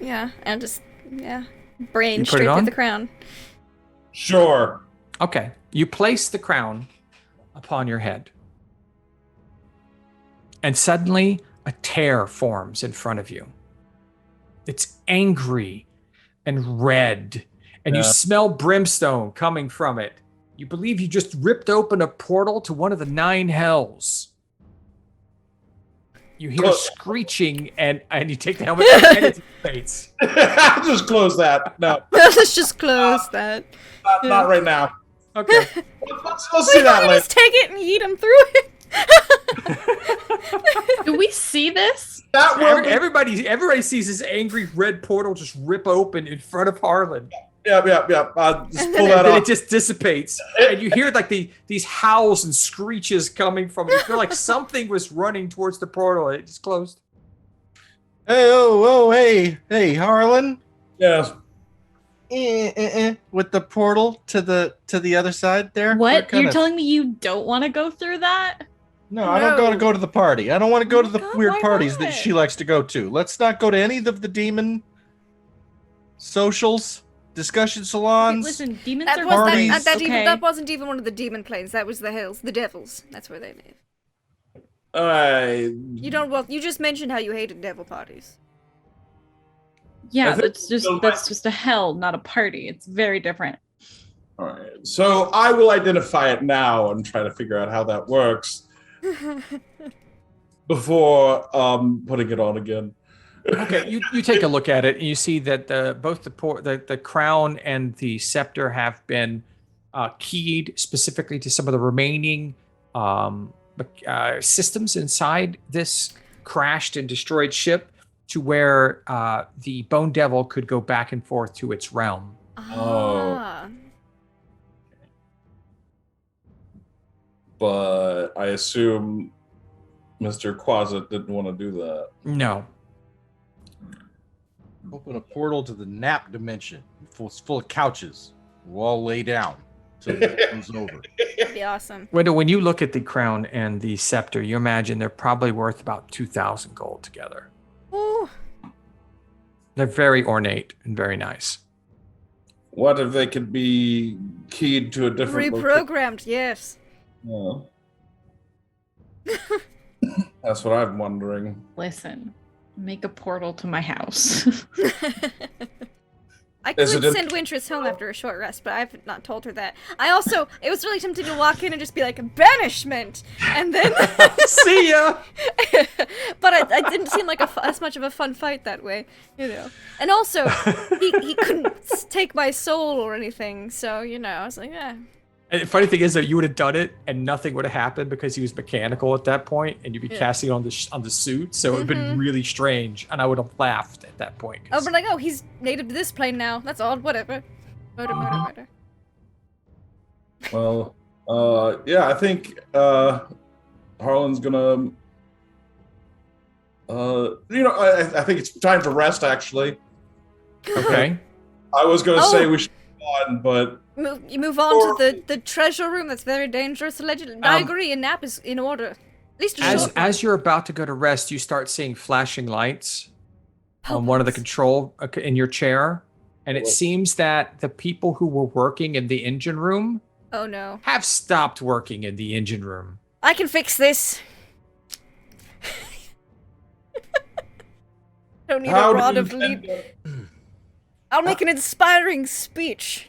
Yeah, and just, brain You put it straight on? through the crown. Sure. Okay. You place the crown upon your head. And suddenly a tear forms in front of you. It's angry and red. And you smell brimstone coming from it. You believe you just ripped open a portal to one of the 9 hells. You hear screeching and you take the helmet and it's face. Just close that. No, Let's just close that. not right now. Okay. Let's see that later. Just take it and yeet him through it. Do we see this? That will Everybody sees this angry red portal just rip open in front of Harlan. Yep. Just pull that And then off. it just dissipates. And you hear like these howls and screeches coming from it. You feel like something was running towards the portal. It just closed. Hey, Harlan. Yes. With the portal to the other side there. What? You're telling me you don't want to go through that? No, I don't want to go to the party. I don't want to go to the God, weird why parties that not? she likes to go to. Let's not go to any of the demon socials, discussion salons. Listen, demons That are was parties. that wasn't even one of the demon planes. That was the hills, the devils. That's where they live. You just mentioned how you hated devil parties. Yeah, I think that's just a hell, not a party. It's very different. All right. So I will identify it now and try to figure out how that works before putting it on again. Okay, you take a look at it and you see that both the crown and the scepter have been keyed specifically to some of the remaining systems inside this crashed and destroyed ship, to where the Bone Devil could go back and forth to its realm. Ah. But I assume Mr. Quasit didn't want to do that. No. Open a portal to the nap dimension. It's full of couches. We'll all lay down until it comes over. That'd be awesome. When you look at the crown and the scepter, you imagine they're probably worth about 2,000 gold together. Ooh. They're very ornate and very nice. What if they could be keyed to a different Reprogrammed, yes. location? That's what I'm wondering. Listen, make a portal to my house. I could Is it in- send Wintress home after a short rest, but I've not told her that. It was really tempting to walk in and just be like, banishment! And then... See ya! But it didn't seem like as much of a fun fight that way, you know. And also, he couldn't take my soul or anything, so, you know, I was like, And the funny thing is that you would have done it and nothing would have happened because he was mechanical at that point, and you'd be casting on the suit, so it would have been really strange, and I would have laughed at that point. Oh, but like, he's native to this plane now. That's all. Whatever. Murder. Well, yeah, I think Harlan's gonna. I think it's time for rest. Actually, Okay. I was gonna say we should move on, but You move on to the treasure room. That's very dangerous. Allegedly, I agree. A nap is in order. At least a short one. As you're about to go to rest, you start seeing flashing lights on one of the control in your chair, and it seems that the people who were working in the engine room Oh no. have stopped working in the engine room. I can fix this. Don't need How a do rod you of lead. intend I'll make an inspiring speech.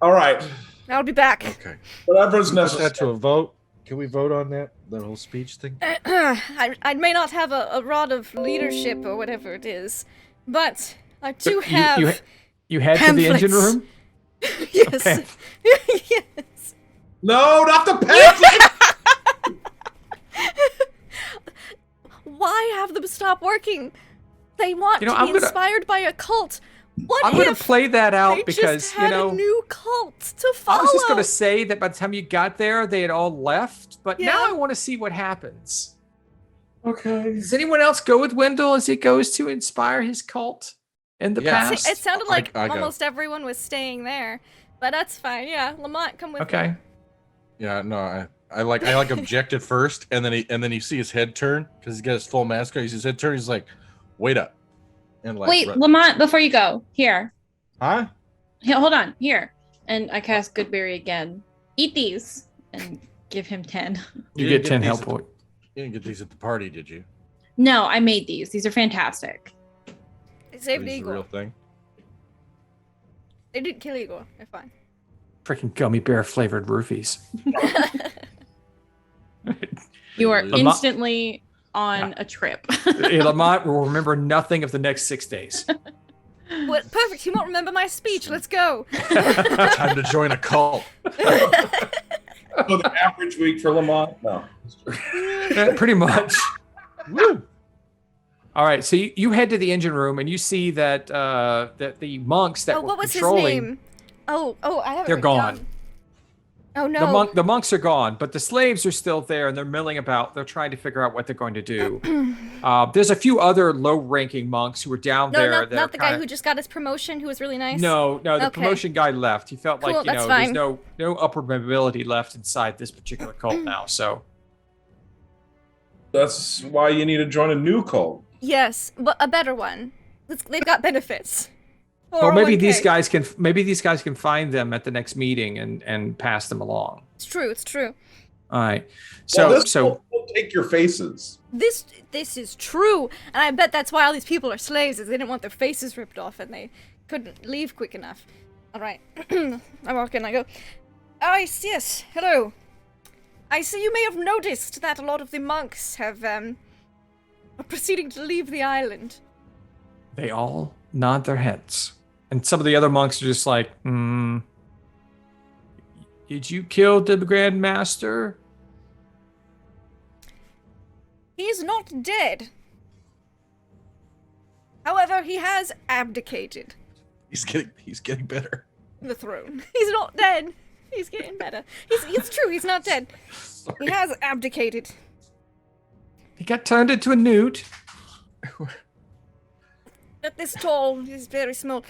All right. I'll be back. Okay. Whatever's Put that necessary. to a vote. Can we vote on that whole speech thing? I may not have a rod of leadership or whatever it is, but I do have. You head to the engine room? Yes. Okay. Yes. No, not the pamphlet! Why have them stop working? They want You know, to I'm be gonna- inspired by a cult. What I'm going to if play that they out because, just had a new cult to follow? I was just going to say that by the time you got there, they had all left, but now Yeah. I want to see what happens. Okay. Does anyone else go with Wendell as he goes to inspire his cult in the Yeah. past? It sounded like I go. almost everyone was staying there, but that's fine. Yeah, Lamont, come with me. Okay. Yeah, no, I like objected first, and then you see his head turn because he's got his full mask on. He sees his head turn. He's like, "Wait up!" And like, Wait, Lamont, before you go, here. Huh? Hold on, here. And I cast Goodberry again. Eat these and give him 10. You didn't get 10 these health at the- points. You didn't get these at the party, did you? No, I made these. These are fantastic. They Are saved these the real Igor. thing? They didn't kill Igor. They're fine. Freaking gummy bear flavored roofies. You are Lamont- instantly on a trip. Lamont will remember nothing of the next 6 days. Well, perfect. You won't remember my speech. Let's go. Time to join a cult. So the average week for Lamont? No. Pretty much. Woo. All right, so you head to the engine room and you see that that the monks that Oh, were what was his controlling name? Oh, I have it they're written gone. down. Oh no. The monks are gone, but the slaves are still there and they're milling about. They're trying to figure out what they're going to do. There's a few other low-ranking monks who were down No, there. not the guy kinda- who just got his promotion, who was really nice. No, the Okay. promotion guy left. He felt Cool, like that's there's fine. no upper mobility left inside this particular cult now. So That's why you need to join a new cult. Yes, but a better one. They've got benefits. or maybe 401k. these guys can find them at the next meeting and pass them along. It's true. It's true. All right. Well, So this will take your faces. This is true, and I bet that's why all these people are slaves, is they didn't want their faces ripped off, and they couldn't leave quick enough. All right, I walk in. I go, yes, hello. I see you may have noticed that a lot of the monks have are proceeding to leave the island. they all nod their heads, and some of the other monks are just like, Did you kill the Grand Master? He is not dead. However, he has abdicated He's getting better. the throne. He's not dead. He's getting better. It's true. He's not dead. He has abdicated. He got turned into a newt. At this tall, he's very small.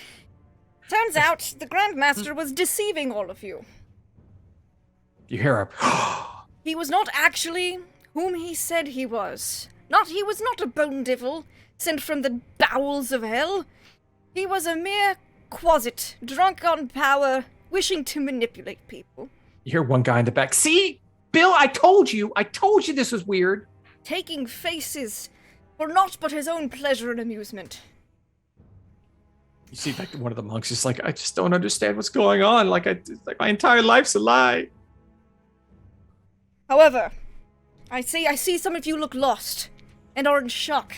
Turns out the Grand Master was deceiving all of you. You hear a He was not actually whom he said he was. He was not a bone devil sent from the bowels of hell. He was a mere quasit, drunk on power, wishing to manipulate people. You hear one guy in the back. See, Bill, I told you this was weird. Taking faces for naught but his own pleasure and amusement. You see, like one of the monks is like, I just don't understand what's going on. Like my entire life's a lie. However, I see some of you look lost and are in shock.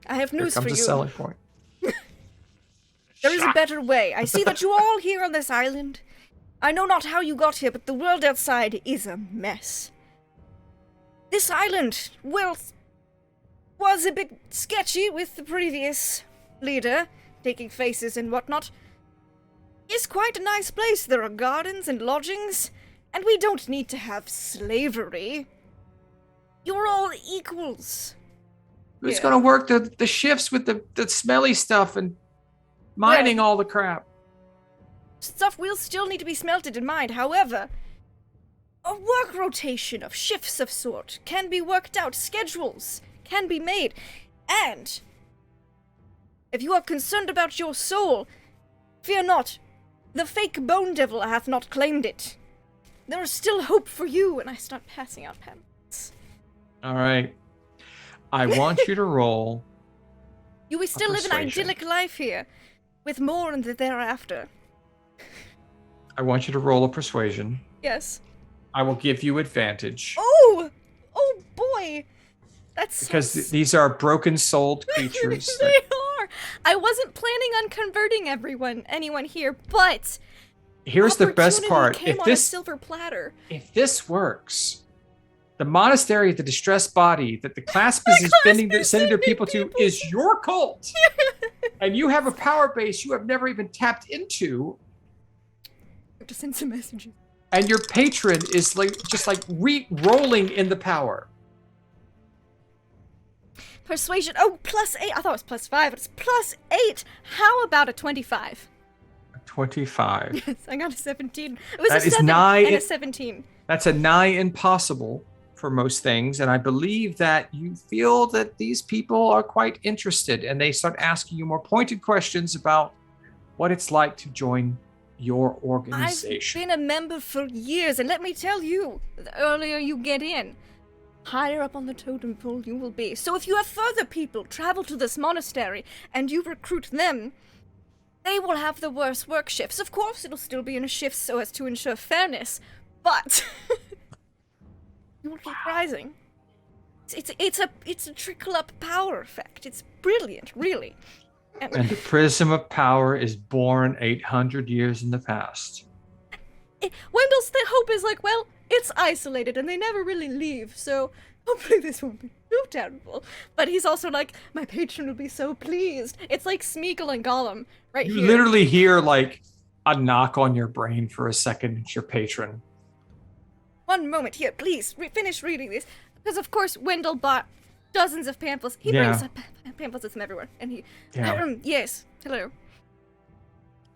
I have Here news for comes you. a selling point. There is a better way. I see that you are all here on this island. I know not how you got here, but the world outside is a mess. This island, well, was a bit sketchy with the previous leader, taking faces and whatnot. It's quite a nice place. There are gardens and lodgings, and we don't need to have slavery. You're all equals. Who's Yeah. gonna work the shifts with the smelly stuff and mining all the crap? Stuff will still need to be smelted and mined. However, a work rotation of shifts of sort can be worked out. Schedules can be made. And If you are concerned about your soul, fear not. The fake bone devil hath not claimed it. There is still hope for you, and I start passing out pamphlets. All right. I want you to roll. You will still live an idyllic life here, with more in the thereafter. I want you to roll a persuasion. Yes. I will give you advantage. Oh! Oh boy! That's because so these are broken-souled creatures. They are! I wasn't planning on converting anyone here, but here's the best part. Came on a silver platter. If this works, the monastery of the distressed body that the clasp is sending their people to is your cult. And you have a power base you have never even tapped into. I have to send some messages. And your patron is just rolling in the power. Persuasion. Oh, +8. I thought it was +5, but it's +8. How about a 25? 25. Yes, I got a 17. It was that a is 7 nigh and a 17. That's a nigh impossible for most things, and I believe that you feel that these people are quite interested, and they start asking you more pointed questions about what it's like to join your organization. I've been a member for years, and let me tell you, the earlier you get in, higher up on the totem pole you will be. So if you have further people travel to this monastery and you recruit them, they will have the worst work shifts. Of course, it'll still be in a shift so as to ensure fairness, but you will keep rising. It's a trickle-up power effect. It's brilliant, really. And the prism of power is born 800 years in the past. Wendell's hope is well, it's isolated and they never really leave, so hopefully this won't be too terrible. But he's also my patron will be so pleased. It's like Smeagol and Gollum right here. You literally hear a knock on your brain for a second. It's your patron. One moment here, please. Finish reading this. Because of course Wendell bought dozens of pamphlets. He brings pamphlets from everywhere. And he... Yeah. Yes. Hello.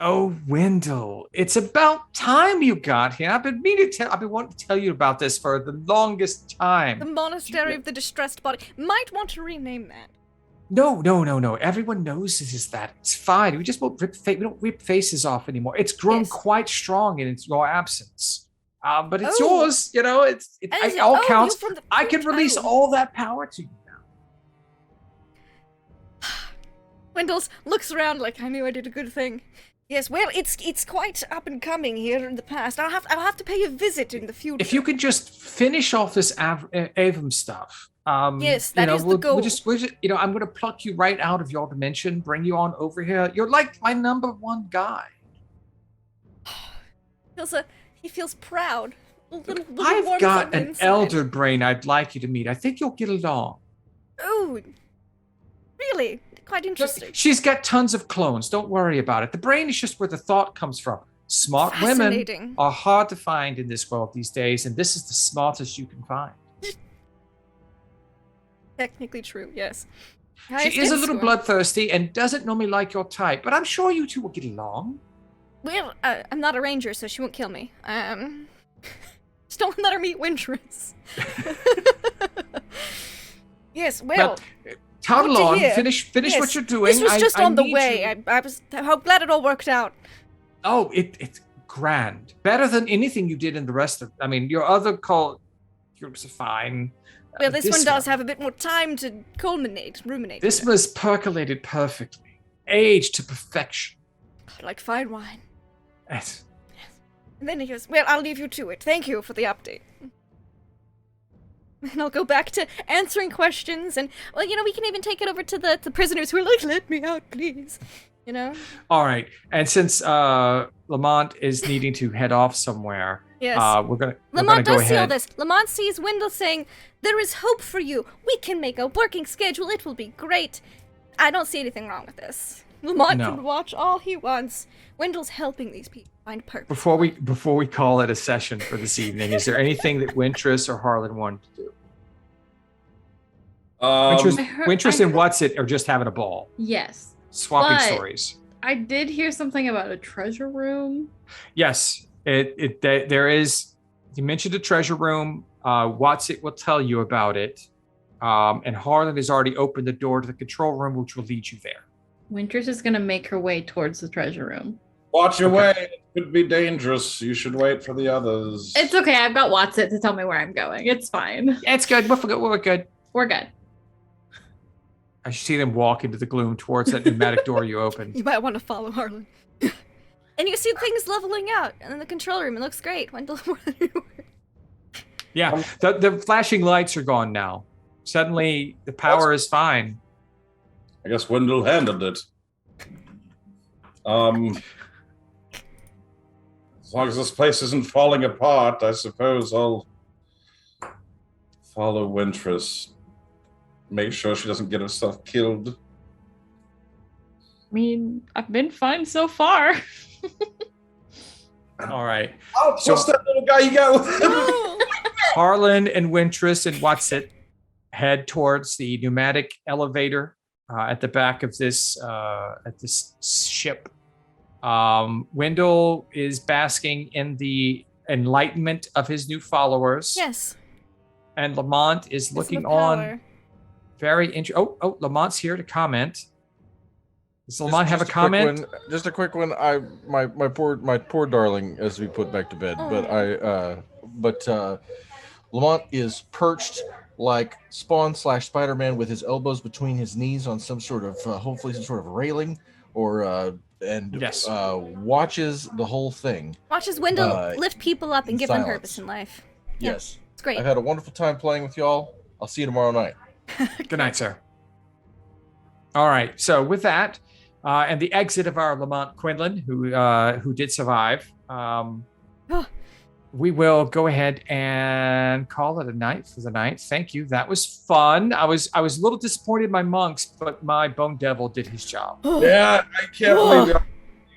Oh, Wendell, it's about time you got here. I've been wanting to tell you about this for the longest time. The Monastery of the Distressed Body. Might want to rename that. No. Everyone knows this is that. It's fine. We just won't we don't rip faces off anymore. It's grown quite strong in your absence. But it's yours. It all counts. I can release all that power to you now. Wendell looks around I knew I did a good thing. Yes, well, it's quite up and coming here in the past. I'll have to pay a visit in the future. If you could just finish off this Avum stuff. Yes, that is the goal. We're just, I'm going to pluck you right out of your dimension, bring you on over here. You're my number one guy. He feels proud. I've got an elder brain I'd like you to meet. I think you'll get along. Oh, really? Quite interesting. She's got tons of clones. Don't worry about it. The brain is just where the thought comes from. Smart women are hard to find in this world these days, and this is the smartest you can find. Technically true, yes. She is a little bloodthirsty and doesn't normally like your type, but I'm sure you two will get along. Well, I'm not a ranger, so she won't kill me. Just don't let her meet Wintress. Yes, well toddle on, finish what you're doing. This was just on the way. I'm glad it all worked out. Oh, it's grand. Better than anything you did in the rest of... your other cult groups are fine. Well, this one does have a bit more time to ruminate. This was percolated perfectly. Aged to perfection. Like fine wine. Yes. And then he goes, well, I'll leave you to it. Thank you for the update. And I'll go back to answering questions, and we can even take it over to the prisoners who are let me out, please. All right, and since Lamont is needing to head off somewhere, yes, Lamont does go see all ahead. this. Lamont sees Wendell saying, "There is hope for you. We can make a working schedule. It will be great." I don't see anything wrong with this. Lamont can watch all he wants. Wendell's helping these people find purpose. Before we call it a session for this evening, is there anything that Wintress or Harlan wanted to do? Wintress and Whatsit are just having a ball. Yes. Swapping stories. I did hear something about a treasure room. Yes, there is. You mentioned a treasure room. Whatsit will tell you about it. And Harlan has already opened the door to the control room, which will lead you there. Wintress is gonna make her way towards the treasure room. Watch your way. It could be dangerous. You should wait for the others. It's okay. I've got Watson to tell me where I'm going. It's fine. It's good. We're good. We're good. I see them walk into the gloom towards that pneumatic door you opened. You might want to follow Harlan. And you see things leveling out in the control room. It looks great. Wendell, Yeah, the flashing lights are gone now. Suddenly, the power is fine. I guess Wendell handled it. As long as this place isn't falling apart, I suppose I'll follow Wintress. Make sure she doesn't get herself killed. I mean, I've been fine so far. All right. Oh, So- what's that little guy you got with him? Harlan and Wintress and Watson head towards the pneumatic elevator at the back of this ship. Wendell is basking in the enlightenment of his new followers. yes. And Lamont is looking the on power. very interested. Oh, Lamont's here to comment. Does Lamont have a quick comment? one- just a quick one. My poor darling has to be put back to bed. But Lamont is perched like Spawn/Spider-Man with his elbows between his knees on some sort of hopefully some sort of railing, or Yes. watches the whole thing. Watches Wendell lift people up and give them silence. purpose in life. Yeah. Yes, It's great. I've had a wonderful time playing with y'all. I'll see you tomorrow night. Good night, sir. All right. So with that, and the exit of our Lamont Quinlan, who did survive, we will go ahead and call it a night for the night. Thank you. That was fun. I was a little disappointed in my monks, but my Bone Devil did his job. Yeah, I can't believe it.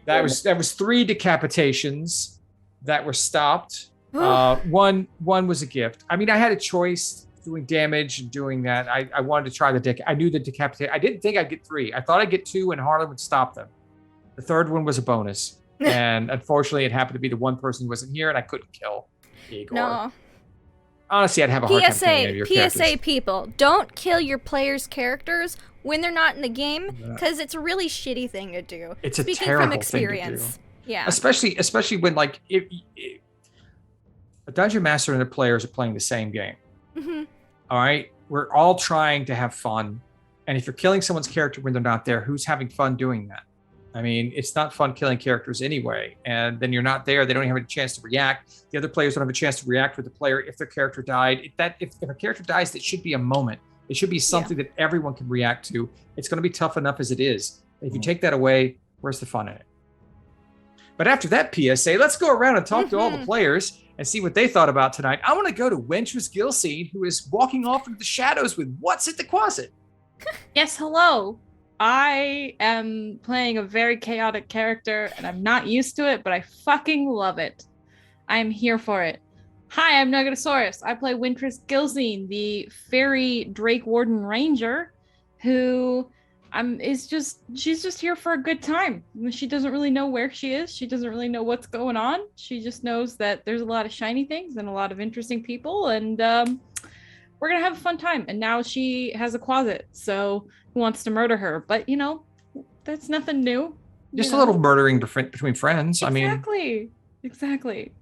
That was 3 decapitations that were stopped. One was a gift. I mean, I had a choice doing damage and doing that. I wanted to try I knew the decapitate. I didn't think I'd get 3. I thought I'd get 2 and Harlan would stop them. The third one was a bonus. And unfortunately, it happened to be the one person who wasn't here, and I couldn't kill Igor. No. Honestly, I'd have a hard time killing any of your PSA characters. people, don't kill your players' characters when they're not in the game, because it's a really shitty thing to do. It's a Speaking terrible from thing to do. experience. Yeah. Especially when like if a dungeon master and the players are playing the same game. Mm-hmm. All right, we're all trying to have fun, and if you're killing someone's character when they're not there, who's having fun doing that? I mean, it's not fun killing characters anyway, and then you're not there. They don't even have a chance to react. The other players don't have a chance to react with the player if their character died. If a character dies, it should be a moment. It should be something that everyone can react to. It's going to be tough enough as it is. If you take that away, where's the fun in it? But after that PSA, let's go around and talk to all the players and see what they thought about tonight. I want to go to Wintress Gilseed, who is walking off into the shadows with What's in the Closet. Yes, hello. I am playing a very chaotic character, and I'm not used to it, but I fucking love it. I'm here for it. Hi, I'm Nugatosaurus. I play Wintress Gilseed, the fairy Drake Warden Ranger, who she's just here for a good time. She doesn't really know where she is. She doesn't really know what's going on. She just knows that there's a lot of shiny things and a lot of interesting people, and we're gonna have a fun time. And now she has a closet, so who wants to murder her? But that's nothing new. Just a little murdering between friends. Exactly.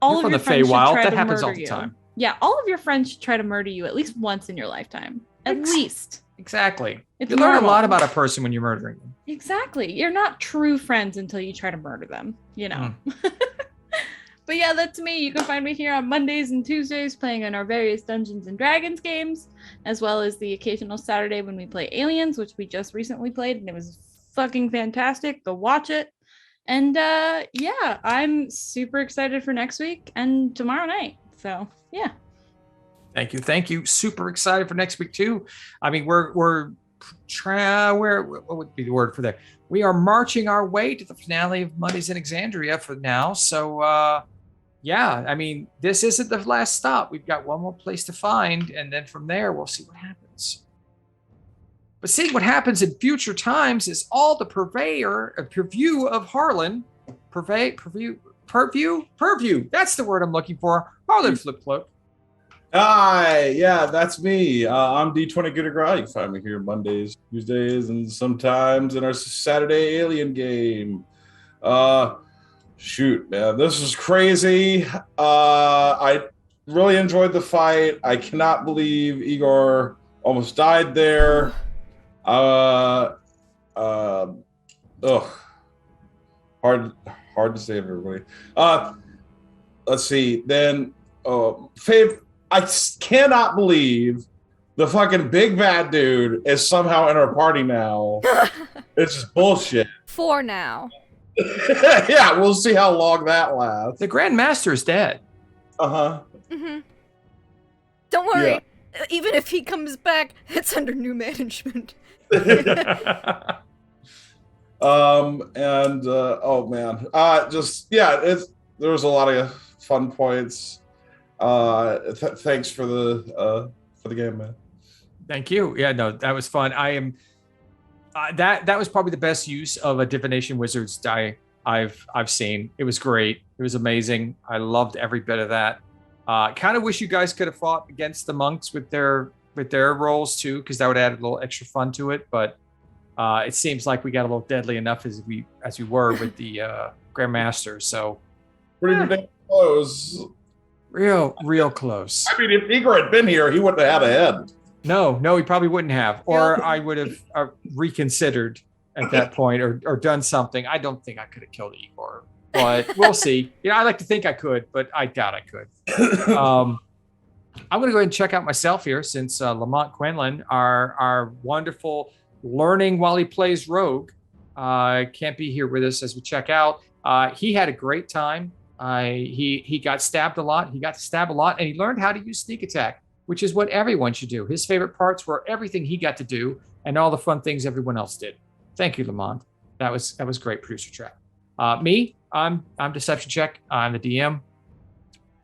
All of your friends should try that happens all the time. Yeah, all of your friends should try to murder you at least once in your lifetime. At least. Exactly. It's you learn a normal. lot about a person when you're murdering them. Exactly. You're not true friends until you try to murder them, But yeah, that's me. You can find me here on Mondays and Tuesdays playing on our various Dungeons and Dragons games, as well as the occasional Saturday when we play Aliens, which we just recently played, and it was fucking fantastic. Go watch it. And yeah, I'm super excited for next week and tomorrow night. So yeah. Thank you. Super excited for next week too. I mean, what would be the word for that? We are marching our way to the finale of Mondays in Exandria for now. So yeah, I mean, this isn't the last stop. We've got one more place to find, and then from there we'll see what happens. But seeing what happens in future times is all the purview of Harlan. Purview. That's the word I'm looking for. Harlan Flip-Flop. Hi, yeah, that's me. I'm D20 Gooder. You can find me here Mondays, Tuesdays, and sometimes in our Saturday Alien game. Shoot, man, this is crazy. I really enjoyed the fight. I cannot believe Igor almost died there. Ugh, hard to save everybody. Let's see. Then, Fabe, I cannot believe the fucking big bad dude is somehow in our party now. It's just bullshit. For now. Yeah, we'll see how long that lasts. The Grand Master is dead. Uh-huh. Mm-hmm. Don't worry. Even if he comes back, it's under new management. Oh man, there was a lot of fun points. Thanks for the game, man. Thank you. Yeah, no, that was fun. I am that was probably the best use of a divination wizard's die I've seen. It was great. It was amazing. I loved every bit of that. Kind of wish you guys could have fought against the monks with their rolls too, because that would add a little extra fun to it. But it seems like we got a little deadly enough as we were with the Grandmaster. So pretty close. Real close. I mean, if Igor had been here, he wouldn't have had a head. No, he probably wouldn't have, or I would have reconsidered at that point, or done something. I don't think I could have killed Igor, but we'll see. I like to think I could, but I doubt I could. I'm going to go ahead and check out myself here, since Lamont Quinlan, our wonderful learning while he plays rogue, can't be here with us as we check out. He had a great time. He got stabbed a lot. He got to stab a lot, and he learned how to use sneak attack, which is what everyone should do. His favorite parts were everything he got to do and all the fun things everyone else did. Thank you, Lamont. That was great, Producer Trap. Me, I'm Deception Check. I'm the DM.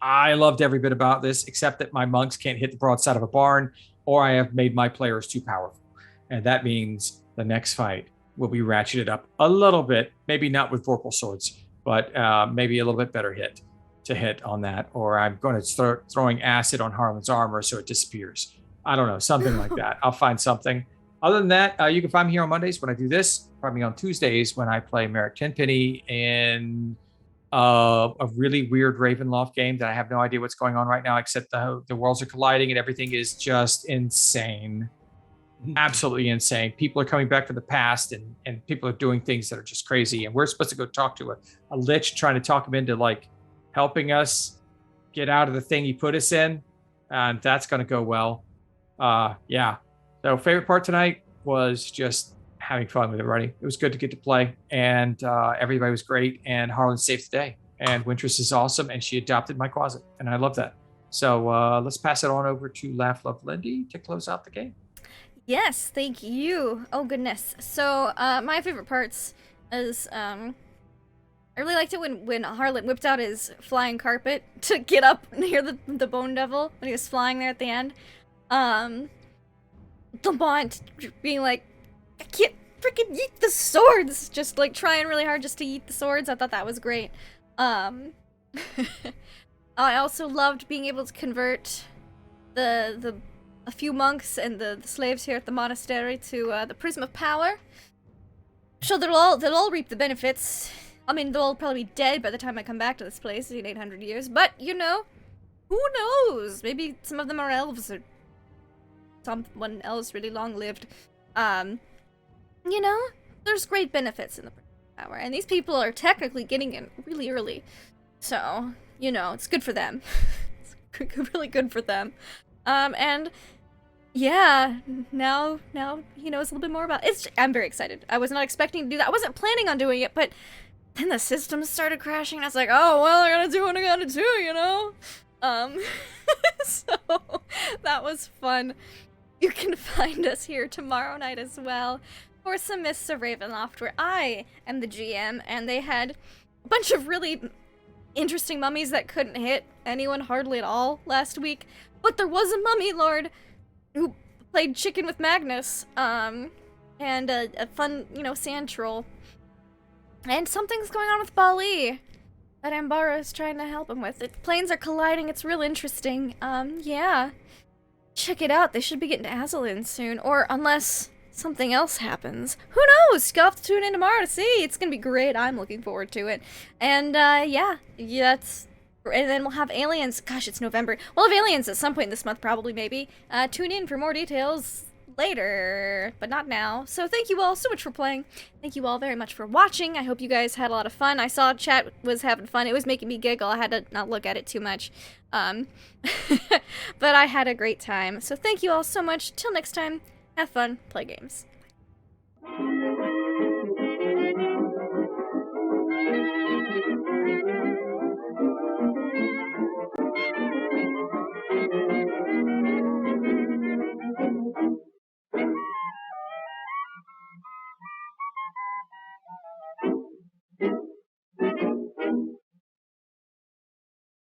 I loved every bit about this, except that my monks can't hit the broadside of a barn, or I have made my players too powerful. And that means the next fight will be ratcheted up a little bit, maybe not with Vorpal swords, but maybe a little bit better hit on that, or I'm going to start throwing acid on Harlan's armor so it disappears. I don't know, something like that. I'll find something. Other than that, you can find me here on Mondays when I do this. Find me on Tuesdays when I play Merrick Tenpenny in a really weird Ravenloft game that I have no idea what's going on right now, except the worlds are colliding and everything is just insane. Absolutely insane. People are coming back from the past, and people are doing things that are just crazy. And we're supposed to go talk to a lich, trying to talk him into helping us get out of the thing he put us in, and that's going to go well. So favorite part tonight was just having fun with everybody. It was good to get to play, and everybody was great, and Harlan saved the day, and Wintress is awesome, and she adopted my closet, and I love that. So let's pass it on over to Laugh Love Lindy to close out the game. Yes, thank you. Oh goodness. So my favorite parts is I really liked it when Harlan whipped out his flying carpet to get up near the Bone Devil when he was flying there at the end. Lamont being like, I can't freaking yeet the swords, just trying really hard just to yeet the swords. I thought that was great. I also loved being able to convert a few monks and the slaves here at the monastery to the Prism of Power. So they'll all reap the benefits. I mean, they'll all probably be dead by the time I come back to this place in 800 years. But, who knows? Maybe some of them are elves or someone else really long-lived. There's great benefits in the Prism of Power. And these people are technically getting in really early. So, it's good for them. It's really good for them. And yeah, now he knows a little bit more about it. I'm very excited. I was not expecting to do that. I wasn't planning on doing it, but then the systems started crashing, and I was like, oh, well, I gotta do what I gotta do, So that was fun. You can find us here tomorrow night as well for some Mists of Ravenloft, where I am the GM, and they had a bunch of really interesting mummies that couldn't hit anyone hardly at all last week. But there was a mummy lord who played chicken with Magnus, and a fun, sand troll. And something's going on with Bali. that Ambara is trying to help him with. The planes are colliding. It's real interesting. Yeah. Check it out. They should be getting to Azalin soon. Or unless something else happens. Who knows? You'll have to tune in tomorrow to see. It's going to be great. I'm looking forward to it. And, yeah, that's... And then we'll have aliens. Gosh, it's November. We'll have aliens at some point this month, probably, maybe. Tune in for more details later, but not now. So thank you all so much for playing. Thank you all very much for watching. I hope you guys had a lot of fun. I saw chat was having fun. It was making me giggle. I had to not look at it too much. But I had a great time. So thank you all so much. Till next time, have fun, play games.